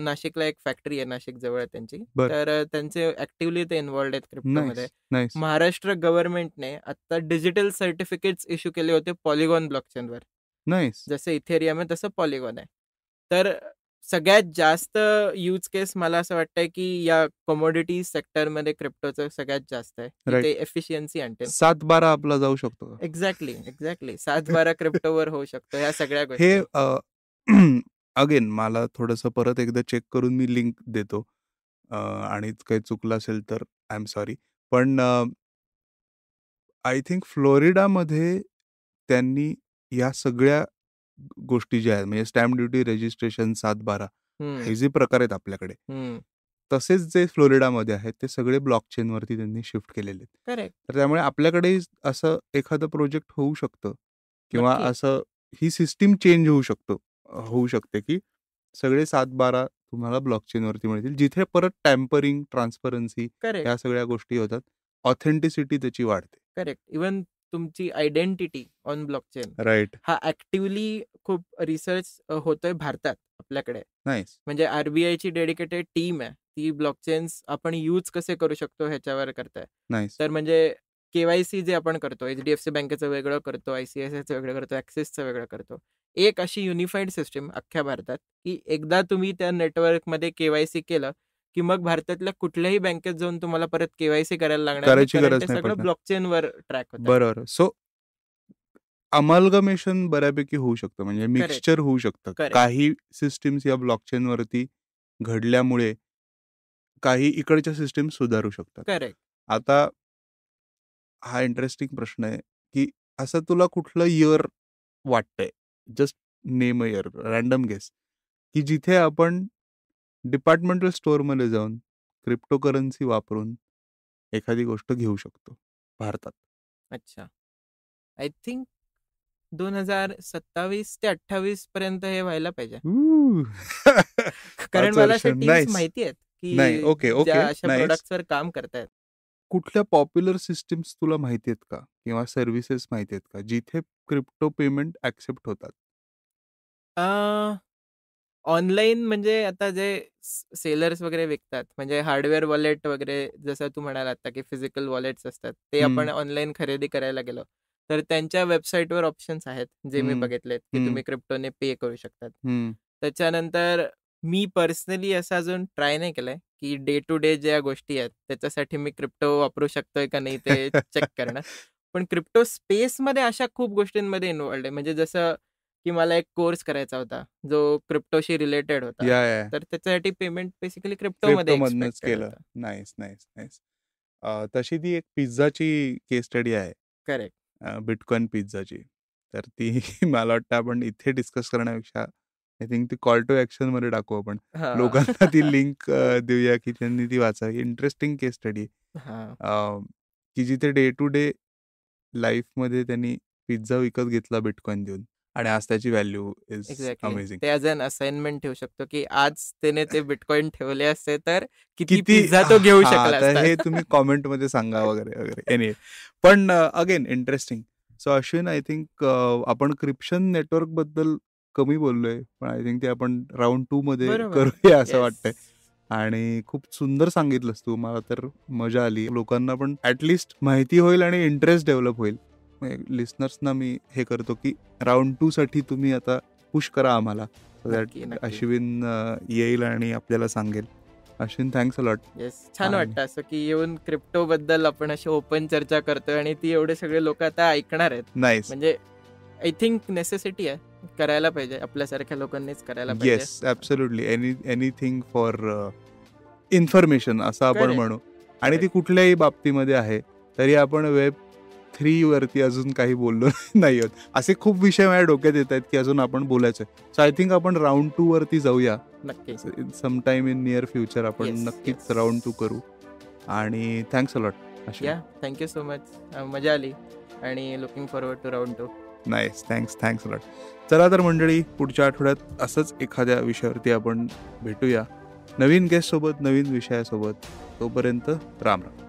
नाशिकला एक फॅक्टरी आहे, नाशिक जवळ त्यांची. बर. तर त्यांचे ॲक्टिव्हली ते इन्व्हॉल्ड आहेत क्रिप्टोमध्ये. नाईस. नाईस. महाराष्ट्र गव्हर्नमेंटने आता डिजिटल सर्टिफिकेट्स इश्यू केले होते पॉलिगॉन ब्लॉकचेनवर. नाईस. जसं इथेरियम आहे तसं पॉलिगॉन आहे. तर सगळ्यात जास्त यूज केस मला असं वाटतंय की या कमोडिटी सेक्टरमध्ये क्रिप्टोचं सगळ्यात जास्त आहे. की राईट. ते एफिशियन्सी आणते. 7-12 आपला जाऊ शकतो का? एक्झॅक्टली. 7-12 क्रिप्टोवर होऊ शकतो ह्या सगळ्या हे गोष्टी. अगेन मला थोडंसं परत एकदा चेक करून मी लिंक देतो. आणि काही चुकलं असेल तर आय एम सॉरी. पण आय थिंक फ्लोरिडामध्ये त्यांनी या सगळ्या गोष्टी ज्या आहेत, म्हणजे स्टॅम्प ड्युटी, रजिस्ट्रेशन, 7-12 हे जे प्रकार आहेत आपल्याकडे, तसेच जे फ्लोरिडामध्ये आहेत ते सगळे ब्लॉकचेनवरती त्यांनी शिफ्ट केलेले आहेत. करेक्ट. तर त्यामुळे आपल्याकडे असं एखादं प्रोजेक्ट होऊ शकतं किंवा नक्की. असं ही सिस्टीम चेंज होऊ शकते की सगळे 7-12 तुम्हाला ब्लॉकचेनवरती मिळतील, जिथे परत टॅम्परिंग, ट्रान्सपरन्सी करेक्ट. ह्या सगळ्या गोष्टी होतात. ऑथेंटिसिटी त्याची वाढते. करेक्ट. इव्हन तुमची आयडेंटिटी ऑन ब्लॉकचेन राईट. हा ॲक्टिव्हली खूप रिसर्च होतोय भारतात आपल्याकडे. नाईस. म्हणजे आरबीआयची डेडिकेटेड टीम आहे. ती ब्लॉकचेन्स आपण यूज कसे करू शकतो ह्याच्यावर करताय. नाईस. तर म्हणजे केवायसी जे आपण करतो, एचडीएफसी बँकेचं वेगळं करतो, आयसीआयसीआयचं वेगळं करतो, ॲक्सिसचं वेगळं करतो. एक अशी युनिफाईड सिस्टम अख्ख्या भारतात, की एकदा तुम्ही त्या नेटवर्कमध्ये केवायसी केलं, की मग भारतातल्या कुठल्याही बँकेत जाऊन तुम्हाला परत केवायसी करायला लागणार नाही. करायची कारण गरज ते नाही सगळं पडणार. ब्लॉकचेनवर ट्रॅक होतं. बरोबर. सो अमलगमेशन बऱ्यापैकी होऊ शकतं, म्हणजे मिक्सचर होऊ शकतं. करेक्ट. काही सिस्टम्स या ब्लॉकचेनवरती घडल्यामुळे काही इकडच्या सिस्टम सुधारू शकतात. करेक्ट. आता हा इंटरेस्टिंग प्रश्न आहे, की असं तुला कुठलं इयर वाटतंय, just name a year, random guess, की जिथे आपण डिपार्टमेंटल स्टोअरमध्ये जाऊन क्रिप्टो करन्सी वापरून एखादी गोष्ट घेऊ शकतो? भारतात. अच्छा. आय थिंक 2027 ते 28 पर्यंत हे व्हायला पाहिजे. ऊ. कारण 5 मला वर्ष. अशा टीम्स नाईस. माहिती आहेत नाही. की ओके, ज्या ओके. अशा नाईस. प्रोडक्ट्सवर काम करतायत. कुठल्या पॉप्युलर सिस्टम्स तुला माहिती आहेत का? किंवा सर्व्हिसेस माहिती आहेत का? जिथे क्रिप्टो पेमेंट ॲक्सेप्ट होतात? ऑनलाईन म्हणजे आता जे सेलर्स वगैरे विकतात, म्हणजे हार्डवेअर वॉलेट वगैरे जसं तू म्हणाला आता की फिजिकल वॉलेट्स असतात, ते हं, आपण ऑनलाईन खरेदी करायला गेलो, तर त्यांच्या वेबसाईटवर ऑप्शन्स आहेत, जे मी हं, बघितलेत, की हं, तुम्ही क्रिप्टोने पे करू शकतात. हं. त्याच्यानंतर मी पर्सनली असं अजून ट्राय नाही केलंय, की डे टू डे ज्या गोष्टी आहेत, त्याच्यासाठी मी क्रिप्टो वापरू शकतोय का नाही ते चेक करणं. पण क्रिप्टो स्पेसमध्ये अशा खूप गोष्टींमध्ये इन्व्हॉल्व्ड आहे. म्हणजे जसं की मला एक कोर्स करायचा होता, जो क्रिप्टोशी रिलेटेड होता. या, या. तर त्याच्यासाठी पेमेंट बेसिकली क्रिप्टोमध्ये क्रिप्टोमधनंच एक्सपेक्टेड केलं. होतं. Nice, nice, nice. तशी ती एक पिझ्झाची केस स्टडी आहे. करेक्ट. बिटकॉइन पिझ्झाची. तर ती मला वाटतं आपण इथे डिस्कस करण्यापेक्षा आय थिंक ती कॉल टू ॲक्शनमध्ये टाकू आपण. हां. लोकांना ती लिंक देऊया की त्यांनी ती वाचावी. इंटरेस्टिंग केस स्टडी. हां. की जिथे डे टू डे लाईफमध्ये त्यांनी पिझ्झा विकत घेतला बिटकॉइन देऊन आणि आज त्याची व्हॅल्यू इज एक्झॅक्टली. अमेझिंग. ते ॲज अन असाइनमेंट ठेवू शकतो, की आज त्याने ते बिटकॉइन ठेवले असते, तर किती किती पिझ्झा तो घेऊ हां, शकला तर असता. हे तुम्ही कॉमेंटमध्ये सांगा वगैरे, वगैरे. एनिवे पण again interesting. So Ashwin I think आपण क्रिप्शन नेटवर्कबद्दल कमी बोललोय. पण आय थिंक ते आपण राउंड 2 मध्ये बरोबर. करूया असं येस. वाटतंय. आणि खूप सुंदर सांगितलंस तू. मला तर मजा आली. लोकांना पण ॲटलीस्ट माहिती होईल आणि इंटरेस्ट डेव्हलप होईल. लिसनर्सना मी हे करतो की राउंड 2 साठी तुम्ही आता पुश करा आम्हाला. सो दॅट नक्की, नक्की. अश्विन येईल आणि आपल्याला सांगेल. Ashwin thanks a lot. Yes. छान आणि वाटतं असं, की येऊन क्रिप्टोबद्दल आपण अशी ओपन चर्चा करतोय आणि ती एवढे सगळे लोकं आता ऐकणार आहेत. नाईस. म्हणजे आय थिंक नेसेसिटी आहे. करायला पाहिजे. आपल्यासारख्या लोकांनीच करायला पाहिजे. Yes, absolutely. Anything for information असं आपण करेक्ट. म्हणू. आणि ती करेक्ट. कुठल्याही बाबतीमध्ये आहे. तरी आपण वेब 3 वरती अजून काही बोललो नाही आहोत. असे खूप विषय माझ्या डोक्यात येत आहेत की अजून आपण बोलायचं आहे. सो आय थिंक आपण राउंड 2 वरती जाऊया. नक्की. समटाईम इन नियर फ्युचर आपण येस, नक्कीच येस. राउंड 2 करू. आणि थँक्स अ लॉट अश्विन. या थँक्यू सो मच. मजा आली आणि looking forward to round 2. Nice. Thanks a lot. चला तर मंडळी, पुढच्या आठवड्यात असंच एखाद्या विषयावरती आपण भेटूया. नवीन गेस्टसोबत, नवीन विषयासोबत. तोपर्यंत राम राम.